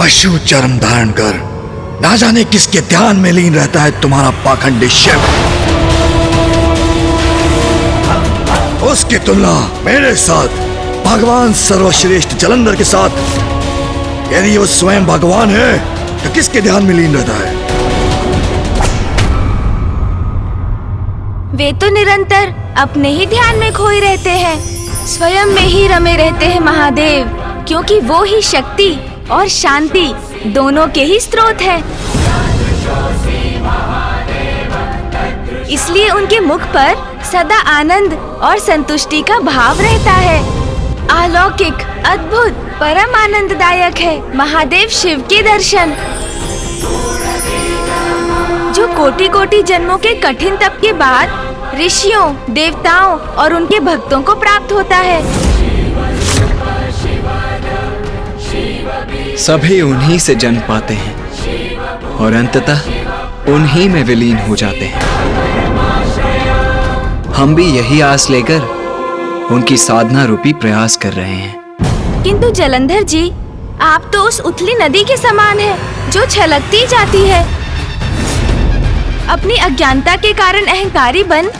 पशु चर्म धारण कर ना जाने किसके ध्यान में लीन रहता है तुम्हारा पाखंडी शिव। उसकी तुलना मेरे साथ भगवान सर्वश्रेष्ठ जलंधर के साथ यदि वो स्वयं भगवान है तो किसके ध्यान में लीन रहता है? वे तो निरंतर अपने ही ध्यान में खोए रहते हैं, स्वयं में ही रमे रहते हैं महादेव, क्योंकि वो ही शक्ति और शांति दोनों के ही स्रोत है। इसलिए उनके मुख पर सदा आनंद और संतुष्टि का भाव रहता है। अलौकिक, अद्भुत, परम आनंददायक है महादेव शिव के दर्शन, जो कोटि कोटि जन्मों के कठिन तप के बाद ऋषियों, देवताओं और उनके भक्तों को प्राप्त होता है। सभी उन्हीं से जन्म पाते हैं और अंततः उन्हीं में विलीन हो जाते हैं। हम भी यही आस लेकर उनकी साधना रूपी प्रयास कर रहे हैं। किंतु जलंधर जी, आप तो उस उथली नदी के समान हैं, जो छलकती जाती है। अपनी अज्ञानता के कारण अहंकारी बन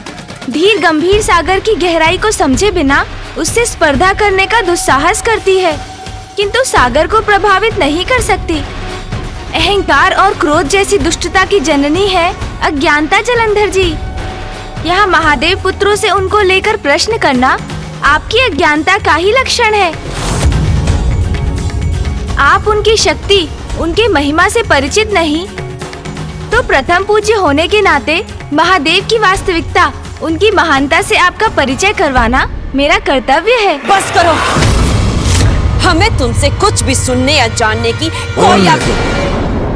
धीर गंभीर सागर की गहराई को समझे बिना उससे स्पर्धा करने का दुस्साहस करती है, किंतु सागर को प्रभावित नहीं कर सकती। अहंकार और क्रोध जैसी दुष्टता की जननी है अज्ञानता जलंधर जी। यहाँ महादेव पुत्रों से उनको लेकर प्रश्न करना आपकी अज्ञानता का ही लक्षण है। आप उनकी शक्ति, उनके महिमा से परिचित नहीं, तो प्रथम पूज्य होने के नाते महादेव की वास्तविकता, उनकी महानता से आपका परिचय करवाना मेरा कर्तव्य है। बस करो, हमें तुमसे कुछ भी सुनने या जानने की कोई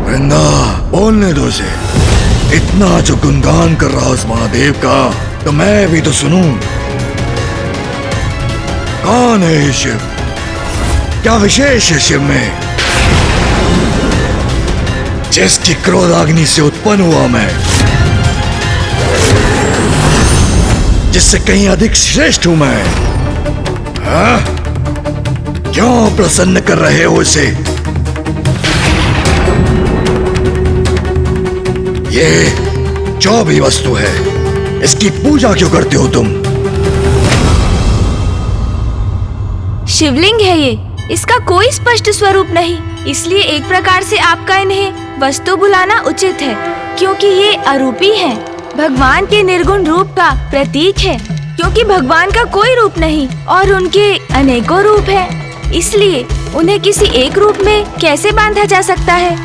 वृंदा, बोलने दो उसे। इतना जो गुणगान कर रहा उस महादेव का, तो मैं भी तो सुनूं। कौन है ये शिव? क्या विशेष है शिव में, जिसकी क्रोधाग्नि से उत्पन्न हुआ मैं, जिससे कहीं अधिक श्रेष्ठ हूं मैं? हाँ? क्यों प्रसन्न कर रहे हो इसे? ये जो भी वस्तु है, इसकी पूजा क्यों करते हो तुम? शिवलिंग है ये, इसका कोई स्पष्ट स्वरूप नहीं, इसलिए एक प्रकार से आपका इन्हें वस्तु बुलाना उचित है, क्योंकि ये अरूपी है, भगवान के निर्गुण रूप का प्रतीक है। क्योंकि भगवान का कोई रूप नहीं और उनके अनेकों रूप है, इसलिए उन्हें किसी एक रूप में कैसे बांधा जा सकता है।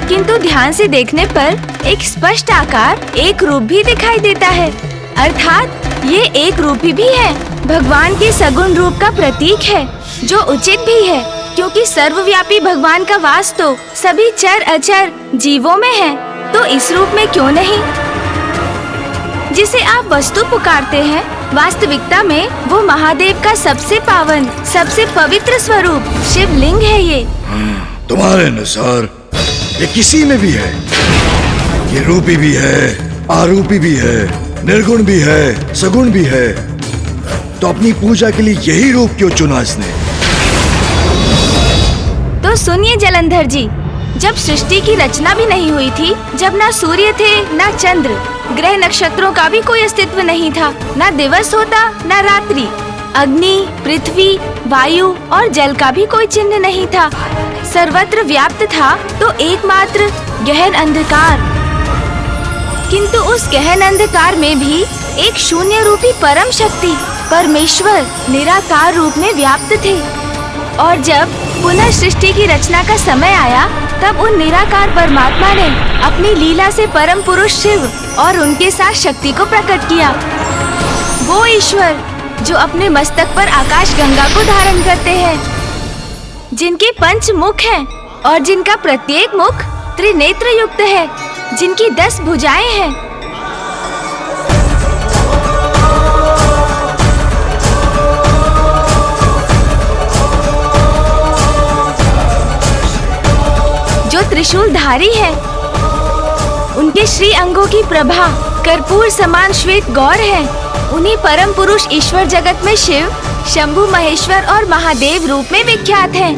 किंतु ध्यान से देखने पर एक स्पष्ट आकार, एक रूप भी दिखाई देता है, अर्थात ये एक रूपी भी है, भगवान के सगुण रूप का प्रतीक है, जो उचित भी है, क्योंकि सर्वव्यापी भगवान का वास तो सभी चर अचर जीवों में है, तो इस रूप में क्यों नहीं? जिसे आप वस्तु पुकारते हैं, वास्तविकता में वो महादेव का सबसे पावन, सबसे पवित्र स्वरूप शिवलिंग है ये। तुम्हारे अनुसार ये किसी में भी है, ये रूपी भी है, आरूपी भी है, निर्गुण भी है, सगुण भी है, तो अपनी पूजा के लिए यही रूप क्यों चुना इसने? तो सुनिए जलंधर जी, जब सृष्टि की रचना भी नहीं हुई थी, जब ना सूर्य थे, ना चंद्र, ग्रह नक्षत्रों का भी कोई अस्तित्व नहीं था, ना दिवस होता, ना रात्रि, अग्नि, पृथ्वी, वायु और जल का भी कोई चिन्ह नहीं था, सर्वत्र व्याप्त था तो एकमात्र गहन अंधकार। किंतु उस गहन अंधकार में भी एक शून्य रूपी परम शक्ति, परमेश्वर निराकार रूप में व्याप्त थे। और जब पुनः सृष्टि की रचना का समय आया, तब उन निराकार परमात्मा ने अपनी लीला से परम पुरुष शिव और उनके साथ शक्ति को प्रकट किया। वो ईश्वर जो अपने मस्तक पर आकाश गंगा को धारण करते हैं, जिनके 5 मुख हैं और जिनका प्रत्येक मुख त्रिनेत्र युक्त है, जिनकी 10 भुजाएं हैं, जो त्रिशूलधारी है, उनके श्री अंगों की प्रभा कर्पूर समान श्वेत गौर है, उन्हीं परम पुरुष ईश्वर जगत में शिव, शंभु, महेश्वर और महादेव रूप में विख्यात हैं।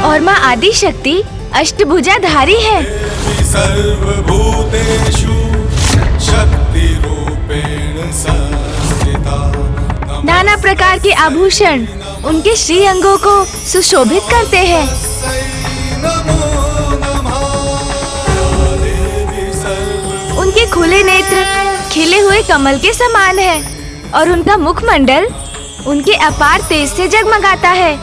और माँ आदि शक्ति अष्टभुजाधारी है। सर्वभूतेषु शक्तिरूपेण संस्थिता। नाना प्रकार के आभूषण उनके श्री अंगों को सुशोभित करते हैं। उनके खुले नेत्र खिले हुए कमल के समान है और उनका मुखमंडल उनके अपार तेज से जगमगाता है।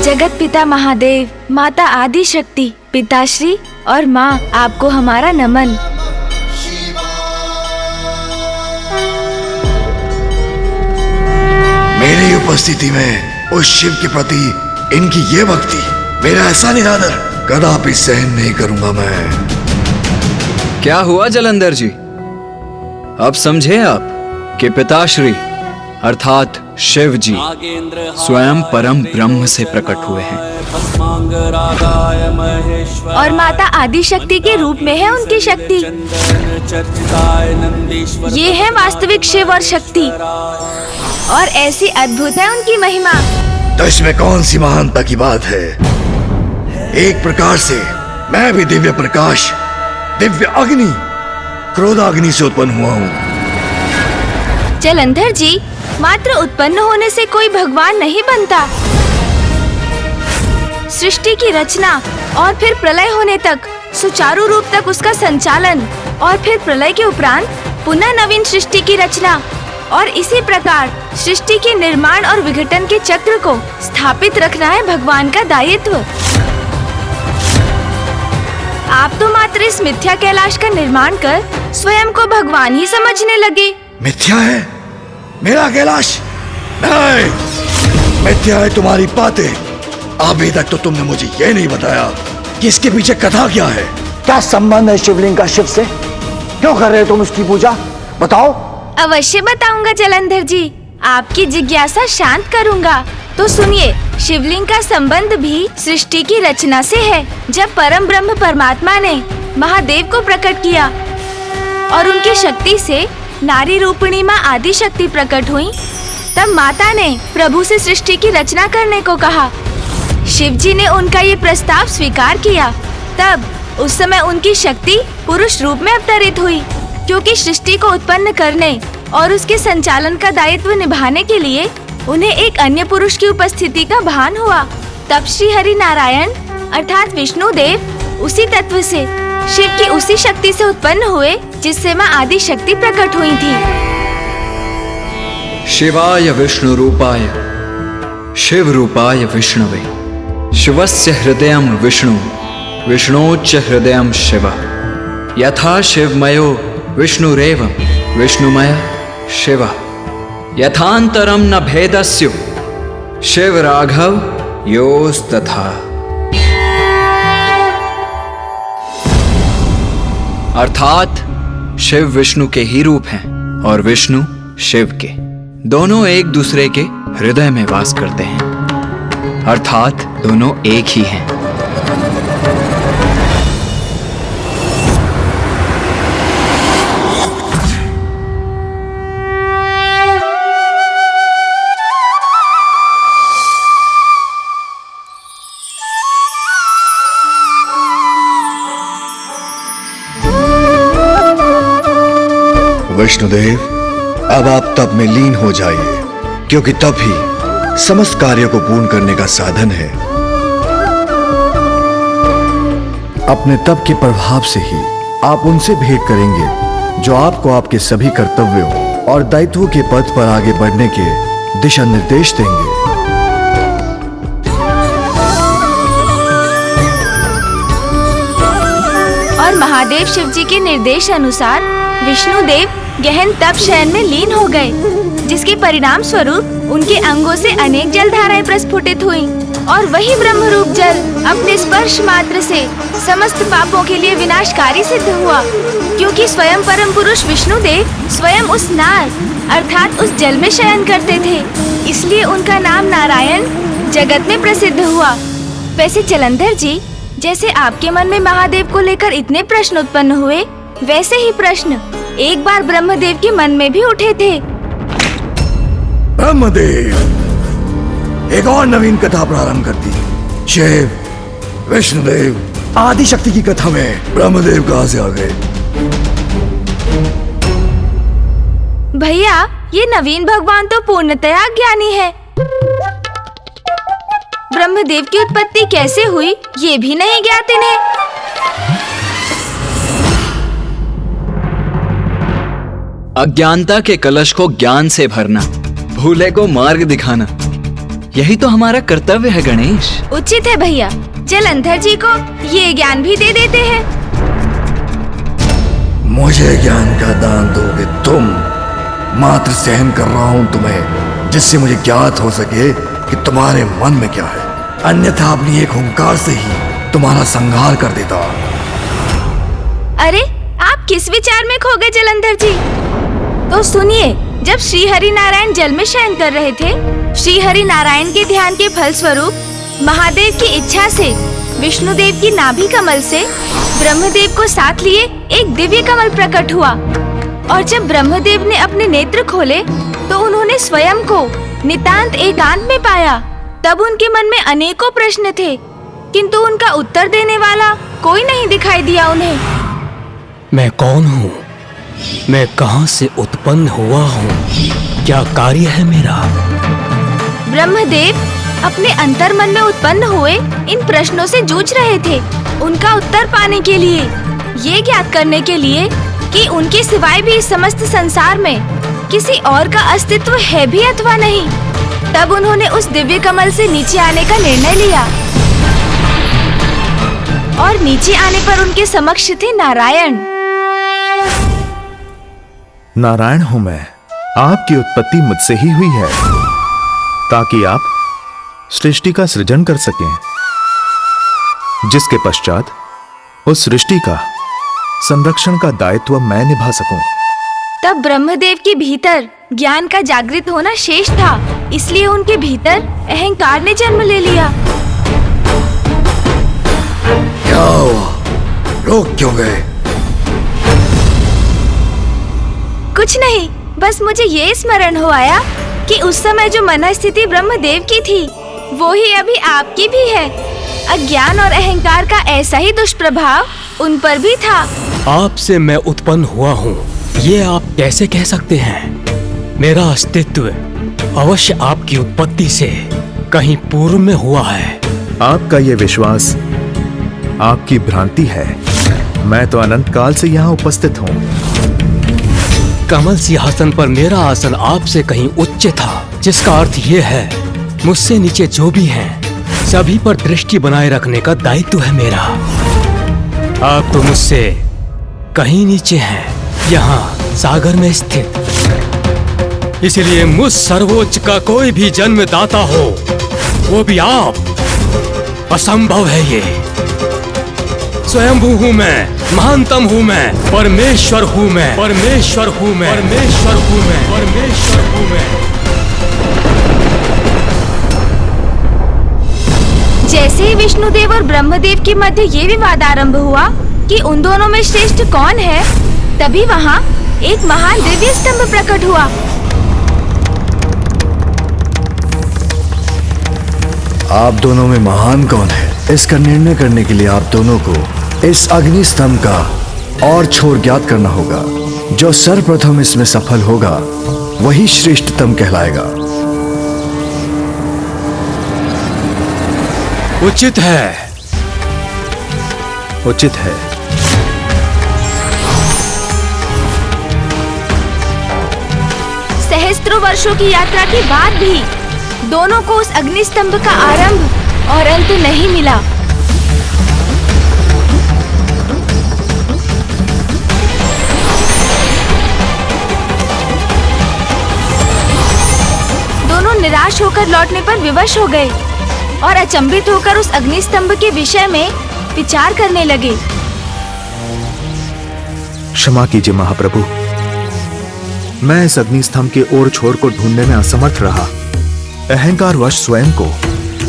जगत पिता महादेव, माता आदि शक्ति, पिताश्री और माँ, आपको हमारा नमन। मेरी उपस्थिति में उस शिव के प्रति इनकी ये भक्ति, मेरा ऐसा निरादर कदापि सहन नहीं करूंगा मैं। क्या हुआ जलंधर जी? अब समझे आप कि पिताश्री अर्थात शिव जी स्वयं परम ब्रह्म से प्रकट हुए हैं और माता आदि शक्ति के रूप में है उनकी शक्ति। ये है वास्तविक शिव और शक्ति और ऐसी अद्भुत है उनकी महिमा। तो इसमें कौन सी महानता की बात है? एक प्रकार से मैं भी दिव्य प्रकाश, दिव्य अग्नि, क्रोधाग्नि से उत्पन्न हुआ हूँ। जलंधर जी, मात्र उत्पन्न होने से कोई भगवान नहीं बनता। सृष्टि की रचना और फिर प्रलय होने तक, सुचारू रूप तक उसका संचालन और फिर प्रलय के उपरांत पुनः नवीन सृष्टि की रचना और इसी प्रकार सृष्टि के निर्माण और विघटन के चक्र को स्थापित रखना है भगवान का दायित्व। आप तो मात्र इस मिथ्या कैलाश का निर्माण कर स्वयं को भगवान ही समझने लगे। मिथ्या है मेरा कैलाश? नहीं, मिथ्या है तुम्हारी बातें। अभी तक तो तुमने मुझे ये नहीं बताया कि इसके पीछे कथा क्या है। क्या संबंध है शिवलिंग का शिव से? क्यों कर रहे हो तुम उसकी पूजा? बताओ। अवश्य बताऊंगा जलंधर जी, आपकी जिज्ञासा शांत करूंगा। तो सुनिए, शिवलिंग का संबंध भी सृष्टि की रचना से है। जब परम ब्रह्म परमात्मा ने महादेव को प्रकट किया और उनकी शक्ति से नारी रूपिणी माँ आदि शक्ति प्रकट हुई, तब माता ने प्रभु से सृष्टि की रचना करने को कहा। शिव जी ने उनका ये प्रस्ताव स्वीकार किया। तब उस समय उनकी शक्ति पुरुष रूप में अवतरित हुई, क्योंकि सृष्टि को उत्पन्न करने और उसके संचालन का दायित्व निभाने के लिए उन्हें एक अन्य पुरुष की उपस्थिति का भान हुआ। तब श्री हरि नारायण अर्थात विष्णु देव उसी तत्व से, शिव की उसी शक्ति से उत्पन्न हुए जिससे माँ आदि शक्ति प्रकट हुई थी। शिवाय विष्णु रूपाय शिव रूपाय विष्णवे, शिवस्य हृदयं विष्णु विष्णोच्च हृदयं शिव, यथा शिवमयो विष्णुरेवं विष्णुमय शिव, यथांतरं न भेदस्यो शिव राघव योस्तथा। अर्थात शिव विष्णु के ही रूप हैं और विष्णु शिव के, दोनों एक दूसरे के हृदय में वास करते हैं, अर्थात दोनों एक ही हैं। विष्णुदेव, अब आप तप में लीन हो जाइए, क्योंकि तप ही समस्त कार्यों को पूर्ण करने का साधन है। अपने तप के प्रभाव से ही आप उनसे भेंट करेंगे जो आपको आपके सभी कर्तव्यों और दायित्वों के पथ पर आगे बढ़ने के दिशा निर्देश देंगे। और महादेव शिव जी के निर्देश अनुसार विष्णुदेव गहन तप शयन में लीन हो गए, जिसके परिणाम स्वरूप उनके अंगों से अनेक जलधाराएं प्रस्फुटित हुईं और वही ब्रह्म रूप जल अपने स्पर्श मात्र से समस्त पापों के लिए विनाशकारी सिद्ध हुआ, क्योंकि स्वयं परम पुरुष विष्णुदेव स्वयं उस नार अर्थात उस जल में शयन करते थे, इसलिए उनका नाम नारायण जगत में प्रसिद्ध हुआ। वैसे जलंधर जी, जैसे आपके मन में महादेव को लेकर इतने प्रश्न उत्पन्न हुए, वैसे ही प्रश्न एक बार ब्रह्मदेव के मन में भी उठे थे। ब्रह्मदेव, एक और नवीन कथा प्रारंभ करती। शिव, विष्णुदेव, आदि शक्ति की कथा में ब्रह्मदेव कहां से आ गए? भैया, ये नवीन भगवान तो पूर्णतया ज्ञानी है। ब्रह्मदेव की उत्पत्ति कैसे हुई ये भी नहीं ज्ञात इन्हें। अज्ञानता के कलश को ज्ञान से भरना, भूले को मार्ग दिखाना, यही तो हमारा कर्तव्य है गणेश। उचित है भैया, जलंधर जी को ये ज्ञान भी दे देते हैं। मुझे ज्ञान का दान दोगे तुम? मात्र सहन कर रहा हूं तुम्हें, जिससे मुझे ज्ञात हो सके कि तुम्हारे मन में क्या है। अन्यथा अपनी एक हुंकार से ही तुम्हारा संहार कर देता। अरे, आप किस विचार में खो गए जलंधर जी? तो सुनिए, जब श्री हरि नारायण जल में शयन कर रहे थे, श्री हरि नारायण के ध्यान के फल स्वरूप महादेव की इच्छा से विष्णुदेव की नाभि कमल से ब्रह्मदेव को साथ लिए एक दिव्य कमल प्रकट हुआ। और जब ब्रह्मदेव ने अपने नेत्र खोले तो उन्होंने स्वयं को नितांत एकांत में पाया। तब उनके मन में अनेकों प्रश्न थे, किंतु उनका उत्तर देने वाला कोई नहीं दिखाई दिया उन्हें। मैं कौन हूँ? मैं कहाँ से उत्पन्न हुआ हूँ? क्या कार्य है मेरा? ब्रह्मदेव अपने अंतर्मन में उत्पन्न हुए इन प्रश्नों से जूझ रहे थे। उनका उत्तर पाने के लिए, ये ज्ञात करने के लिए कि उनके सिवाय भी इस समस्त संसार में किसी और का अस्तित्व है भी अथवा नहीं, तब उन्होंने उस दिव्य कमल से नीचे आने का निर्णय लिया। और नीचे आने पर उनके समक्ष थे नारायण। नारायण हूं मैं। आपकी उत्पत्ति मुझसे ही हुई है ताकि आप सृष्टि का सृजन कर सकें, जिसके पश्चात उस सृष्टि का संरक्षण का दायित्व मैं निभा सकूं। तब ब्रह्मदेव के भीतर ज्ञान का जागृत होना शेष था, इसलिए उनके भीतर अहंकार ने जन्म ले लिया। क्या हुआ? रोक क्यों गए? कुछ नहीं, बस मुझे ये स्मरण हो आया कि उस समय जो मन स्थिति ब्रह्मदेव की थी, वो ही अभी आपकी भी है। अज्ञान और अहंकार का ऐसा ही दुष्प्रभाव उन पर भी था। आपसे मैं उत्पन्न हुआ हूँ, ये आप कैसे कह सकते हैं? मेरा अस्तित्व अवश्य आपकी उत्पत्ति से कहीं पूर्व में हुआ है। आपका ये विश्वास आपकी भ्रांति है। मैं तो अनंत काल से यहाँ उपस्थित हूँ। कमल सिंहासन पर मेरा आसन आपसे कहीं उच्च था, जिसका अर्थ ये है मुझसे नीचे जो भी हैं, सभी पर दृष्टि बनाए रखने का दायित्व है मेरा। आप तो मुझसे कहीं नीचे हैं, यहाँ सागर में स्थित। इसलिए मुझ सर्वोच्च का कोई भी जन्मदाता हो, वो भी आप, असंभव है ये। स्वयंभू हूँ मैं, महानतम हूँ मैं, परमेश्वर हूँ मैं, परमेश्वर हूँ मैं, परमेश्वर हूँ मैं, परमेश्वर हूँ मैं। जैसे ही विष्णुदेव और ब्रह्मदेव के मध्य ये विवाद आरंभ हुआ कि उन दोनों में श्रेष्ठ कौन है, तभी वहाँ एक महान दिव्य स्तंभ प्रकट हुआ। आप दोनों में महान कौन है, इसका निर्णय करने के लिए आप दोनों को इस अग्नि स्तंभ का और छोर ज्ञात करना होगा। जो सर्वप्रथम इसमें सफल होगा वही श्रेष्ठतम कहलाएगा। उचित है, उचित है। सहस्त्रों वर्षों की यात्रा के बाद भी दोनों को उस अग्नि स्तंभ का आरंभ और अंत नहीं मिला। दोनों निराश होकर लौटने पर विवश हो गए और अचंभित होकर उस अग्नि स्तंभ के विषय में विचार करने लगे। क्षमा कीजिए महाप्रभु, मैं इस अग्निस्तंभ के ओर छोर को ढूंढने में असमर्थ रहा। अहंकारवश स्वयं को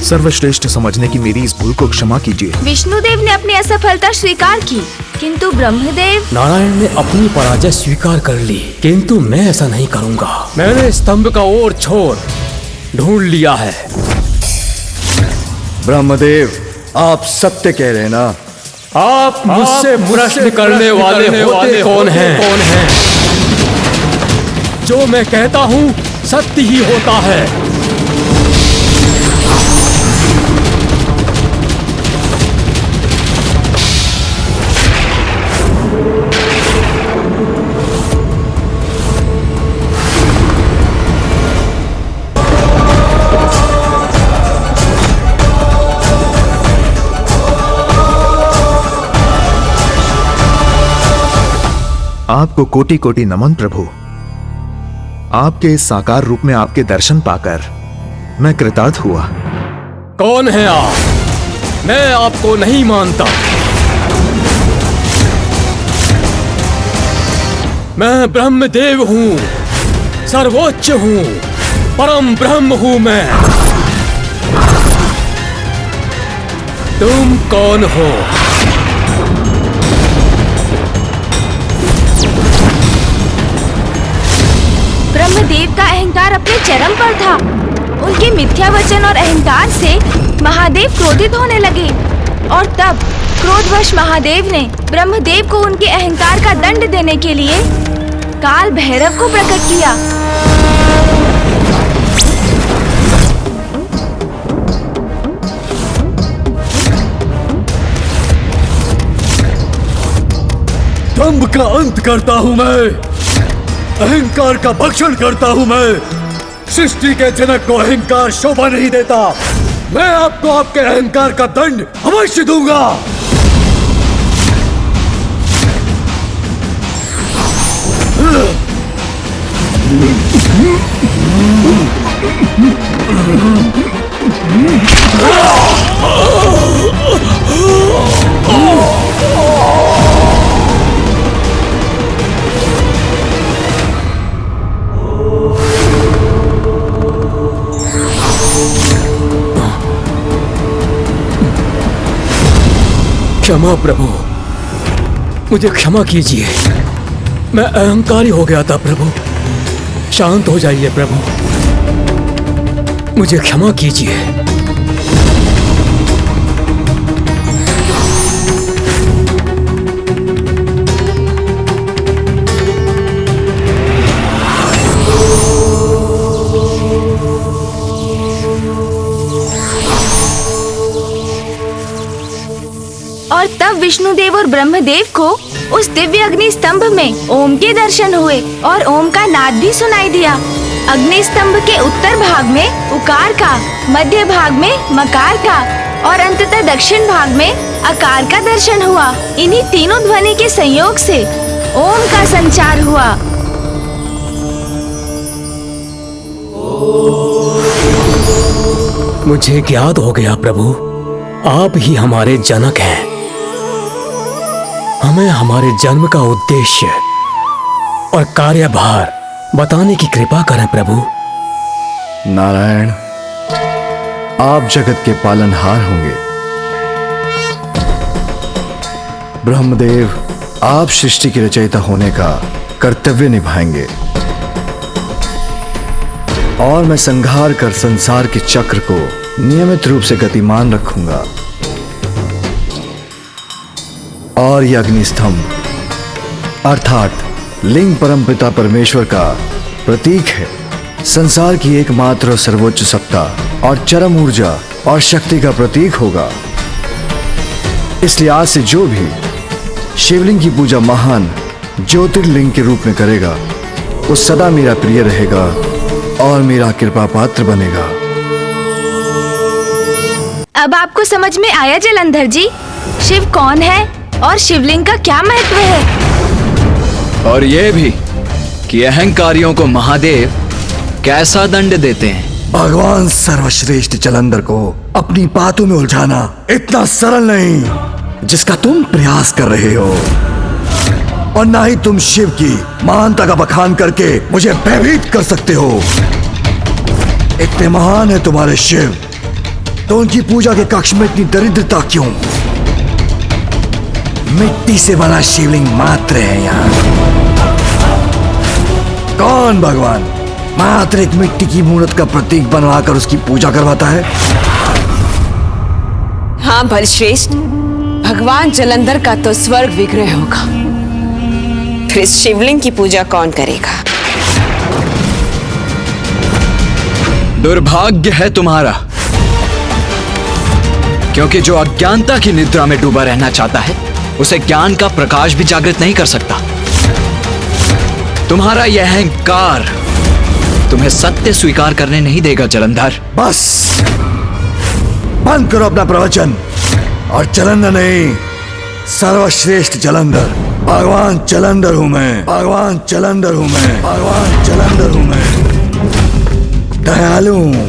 सर्वश्रेष्ठ समझने की मेरी इस भूल को क्षमा कीजिए। विष्णुदेव ने अपनी असफलता स्वीकार की, किंतु ब्रह्मदेव। नारायण ने अपनी पराजय स्वीकार कर ली, किंतु मैं ऐसा नहीं करूंगा। मैंने स्तंभ का और छोर ढूंढ लिया है। ब्रह्मदेव, आप सत्य कह रहे हैं ना? आप मुझसे प्रश्न करने वाले होते कौन हैं? जो मैं कहता हूँ सत्य ही होता है। आपको कोटि कोटि नमन प्रभु। आपके इस साकार रूप में आपके दर्शन पाकर मैं कृतार्थ हुआ। कौन है आप? मैं आपको नहीं मानता। मैं ब्रह्मदेव हूँ, सर्वोच्च हूँ, परम ब्रह्म हूँ मैं। तुम कौन हो? ब्रह्मदेव का अहंकार अपने चरम पर था। उनके मिथ्या वचन और अहंकार से महादेव क्रोधित होने लगे और तब क्रोधवश महादेव ने ब्रह्मदेव को उनके अहंकार का दंड देने के लिए काल भैरव को प्रकट किया। दंभ का अंत करता हूँ मैं, अहंकार का भक्षण करता हूँ मैं। सृष्टि के जनक को अहंकार शोभा नहीं देता। मैं आपको आपके अहंकार का दंड अवश्य दूंगा। क्षमा प्रभु, मुझे क्षमा कीजिए। मैं अहंकारी हो गया था प्रभु। शांत हो जाइए प्रभु, मुझे क्षमा कीजिए। और तब विष्णुदेव और ब्रह्मदेव को उस दिव्य अग्नि स्तंभ में ओम के दर्शन हुए और ओम का नाद भी सुनाई दिया। अग्नि स्तंभ के उत्तर भाग में उकार का, मध्य भाग में मकार का और अंततः दक्षिण भाग में अकार का दर्शन हुआ। इन्हीं तीनों ध्वनि के संयोग से ओम का संचार हुआ। मुझे ज्ञात हो गया प्रभु, आप ही हमारे जनक हैं। हमें हमारे जन्म का उद्देश्य और कार्यभार बताने की कृपा करें प्रभु। नारायण, आप जगत के पालनहार होंगे। ब्रह्मदेव, आप सृष्टि की रचयिता होने का कर्तव्य निभाएंगे और मैं संहार कर संसार के चक्र को नियमित रूप से गतिमान रखूंगा। और यह अग्निस्तंभ अर्थात लिंग परमपिता परमेश्वर का प्रतीक है। संसार की एकमात्र और सर्वोच्च सत्ता और चरम ऊर्जा और शक्ति का प्रतीक होगा। इसलिए आज से जो भी शिवलिंग की पूजा महान ज्योतिर्लिंग के रूप में करेगा, वो सदा मेरा प्रिय रहेगा और मेरा कृपा पात्र बनेगा। अब आपको समझ में आया जलंधर जी, शिव कौन है और शिवलिंग का क्या महत्व है? और ये भी कि अहंकारियों को महादेव कैसा दंड देते हैं। भगवान सर्वश्रेष्ठ जलंधर को अपनी बातों में उलझाना इतना सरल नहीं जिसका तुम प्रयास कर रहे हो, और ना ही तुम शिव की महानता का बखान करके मुझे भयभीत कर सकते हो। इतने महान है तुम्हारे शिव तो उनकी पूजा के कक्ष में इतनी दरिद्रता क्यों? मिट्टी से बना शिवलिंग मात्र है यहाँ। कौन भगवान मात्र एक मिट्टी की मूर्त का प्रतीक बनवाकर उसकी पूजा करवाता है? हाँ बलश्रेष्ठ, भगवान जलंधर का तो स्वर्ग विग्रह होगा, फिर इस शिवलिंग की पूजा कौन करेगा? दुर्भाग्य है तुम्हारा, क्योंकि जो अज्ञानता की निद्रा में डूबा रहना चाहता है उसे ज्ञान का प्रकाश भी जागृत नहीं कर सकता। तुम्हारा यह अहंकार तुम्हें सत्य स्वीकार करने नहीं देगा जलंधर। बस बंद करो अपना प्रवचन और जलंधर नहीं, सर्वश्रेष्ठ जलंधर, भगवान जलंधर हूं मैं, भगवान जलंधर हूं मैं, भगवान जलंधर हूं मैं। दयालु हूं,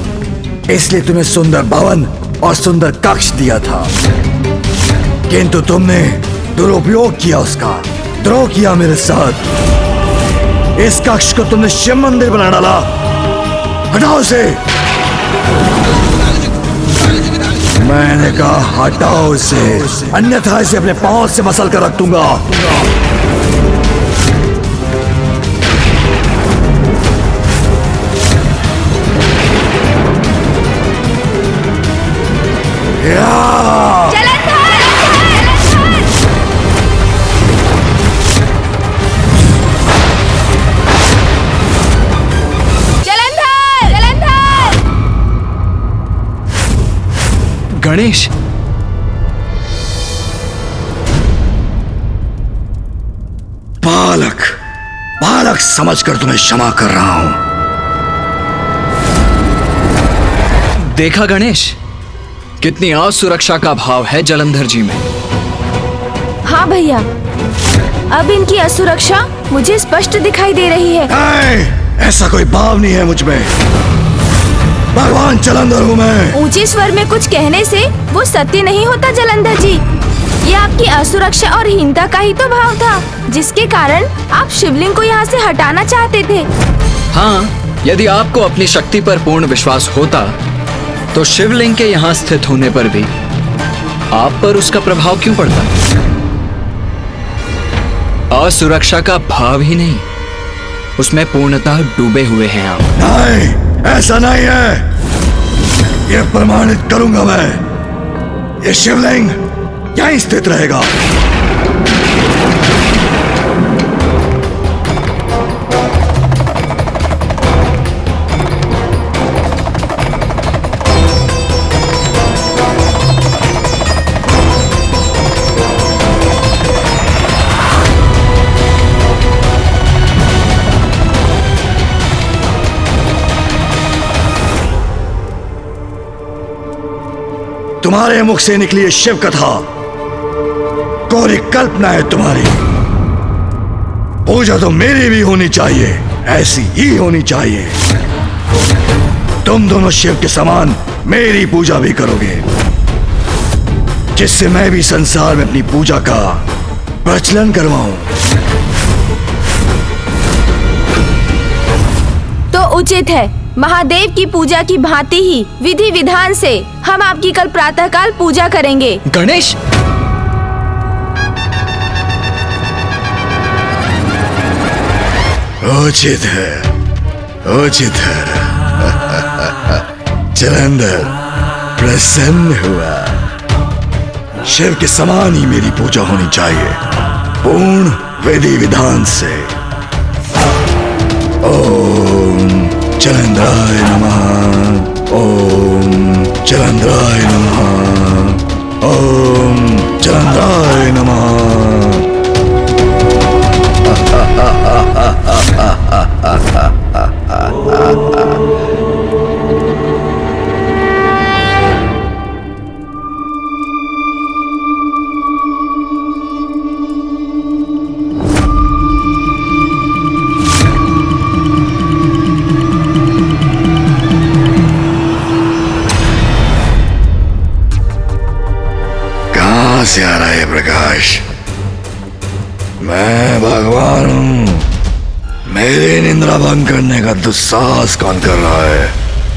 इसलिए तुम्हें सुंदर भवन और सुंदर कक्ष दिया था, किंतु तुमने दुरुपयोग किया उसका, द्रोह किया मेरे साथ। इस कक्ष को तुमने शिव मंदिर बना डाला। हटाओ उसे। मैंने कहा हटाओ इसे, अन्यथा इसे अपने पांव से मसल कर रख दूंगा। गणेश, बालक, बालक समझकर तुम्हें क्षमा कर रहा हूं। देखा गणेश, कितनी असुरक्षा का भाव है जलंधर जी में। हाँ भैया, अब इनकी असुरक्षा मुझे स्पष्ट दिखाई दे रही है। ऐसा कोई भाव नहीं है मुझ में। भगवान जलंधर हूं मैं। ऊंचे स्वर में कुछ कहने से वो सत्य नहीं होता जलंधर जी। ये आपकी असुरक्षा और हीनता का ही तो भाव था, जिसके कारण आप शिवलिंग को यहाँ से हटाना चाहते थे। हाँ, यदि आपको अपनी शक्ति पर पूर्ण विश्वास होता तो शिवलिंग के यहाँ स्थित होने पर भी आप पर उसका प्रभाव क्यों पड़ता? असुरक्षा का भाव ही नहीं, उसमें पूर्णतः डूबे हुए हैं आप। नहीं, ऐसा नहीं है। यह प्रमाणित करूंगा मैं। यह शिवलिंग यहीं स्थित रहेगा। तुम्हारे मुख से निकली ये शिव कथा कोरी कल्पना है तुम्हारी। पूजा तो मेरी भी होनी चाहिए, ऐसी ही होनी चाहिए। तुम दोनों शिव के समान मेरी पूजा भी करोगे, जिससे मैं भी संसार में अपनी पूजा का प्रचलन करवाऊं। तो उचित है, महादेव की पूजा की भांति ही विधि विधान से हम आपकी कल प्रातःकाल पूजा करेंगे। गणेश, उचित है, उचित है। जलंधर प्रसन्न हुआ। शिव के समान ही मेरी पूजा होनी चाहिए, पूर्ण विधि विधान से। ओम जलंधराय नमः, ओम जलंधराय नमः, ओम जलंधराय नमः। कहां से आ रहा है प्रकाश? मैं भगवान हूं। मेरी निंद्रा भंग करने का दुस्साहस कौन कर रहा है?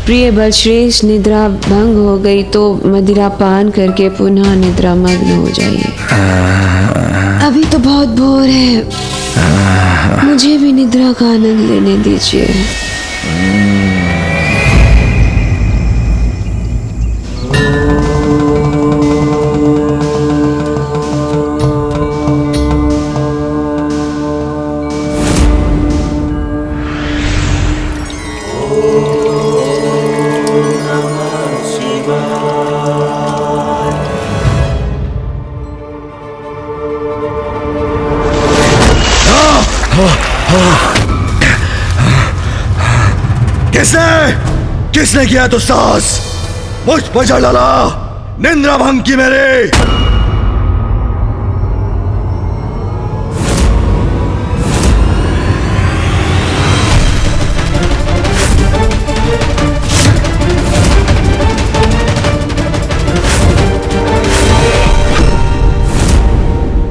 प्रिय बलश्रेष्ठ, निद्रा भंग हो गई तो मदिरा पान करके पुनः निद्रा मग्न हो जाइए। अभी तो बहुत भोर है, मुझे भी निद्रा का आनंद लेने दीजिए। किसने किया तो साहस? मुझ पर चढ़ डाला, निंद्रा भंग की मेरे।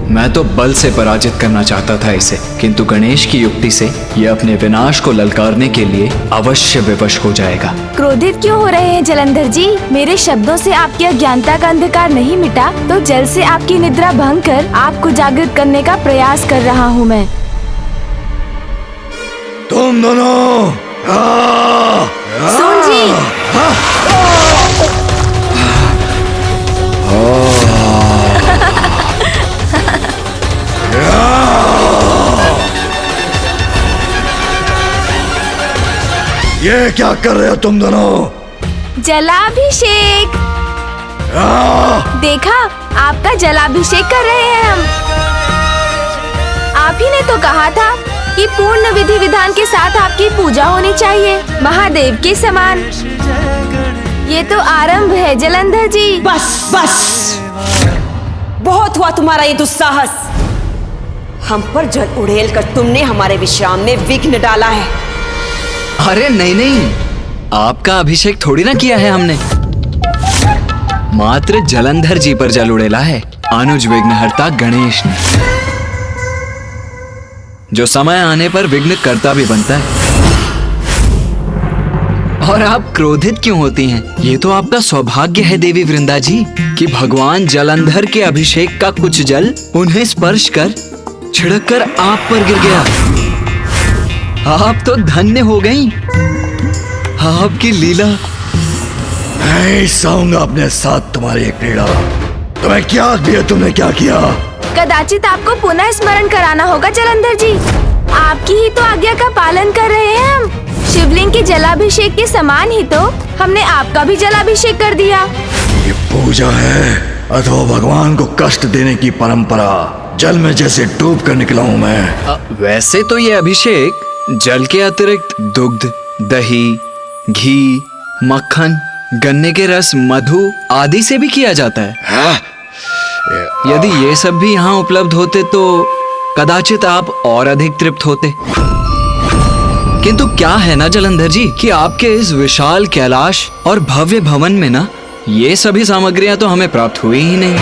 मैं तो बल से पराजित करना चाहता था इसे, किंतु गणेश की युक्ति से यह अपने विनाश को ललकारने के लिए अवश्य विवश हो जाएगा। क्रोधित क्यों हो रहे हैं जलंधर जी? मेरे शब्दों से आपकी अज्ञानता का अंधकार नहीं मिटा तो जल से आपकी निद्रा भंग कर आपको जागृत करने का प्रयास कर रहा हूँ मैं। तुम दोनों सुन जी, ये क्या कर रहे हो तुम दोनों? जलाभिषेक। देखा, आपका जलाभिषेक कर रहे हैं हम। आप ही ने तो कहा था कि पूर्ण विधि विधान के साथ आपकी पूजा होनी चाहिए, महादेव के समान। ये तो आरंभ है जलंधर जी। बस बस, बहुत हुआ तुम्हारा ये दुस्साहस। हम पर जल उड़ेल कर तुमने हमारे विश्राम में विघ्न डाला है। अरे नहीं नहीं, आपका अभिषेक थोड़ी ना किया है हमने, मात्र जलंधर जी पर जल उड़ेला है अनुज विघ्नहर्ता गणेश ने, जो समय आने पर विघ्न करता भी बनता है। और आप क्रोधित क्यों होती हैं? ये तो आपका सौभाग्य है देवी वृंदा जी कि भगवान जलंधर के अभिषेक का कुछ जल उन्हें स्पर्श कर छिड़क कर आप पर गिर गया। आप तो धन्य हो गईं। आपकी लीला। मैं सहूंगा अपने साथ तुम्हारी एक पीड़ा। तुम्हें क्या दिया, तुमने क्या किया? कदाचित आपको पुनः स्मरण कराना होगा जलंधर जी। आपकी ही तो आज्ञा का पालन कर रहे हैं हम। शिवलिंग के जलाभिषेक के समान ही तो हमने आपका भी जलाभिषेक कर दिया। ये पूजा है अथवा भगवान को कष्ट देने की परंपरा? जल में जैसे डूब कर निकला हूँ मैं। वैसे तो ये अभिषेक जल के अतिरिक्त दुग्ध, दही, घी, मक्खन, गन्ने के रस, मधु आदि से भी किया जाता है। यदि ये सब भी यहाँ उपलब्ध होते तो कदाचित आप और अधिक तृप्त होते। किंतु क्या है ना जलंधर जी कि आपके इस विशाल कैलाश और भव्य भवन में ना ये सभी सामग्रियां तो हमें प्राप्त हुई ही नहीं,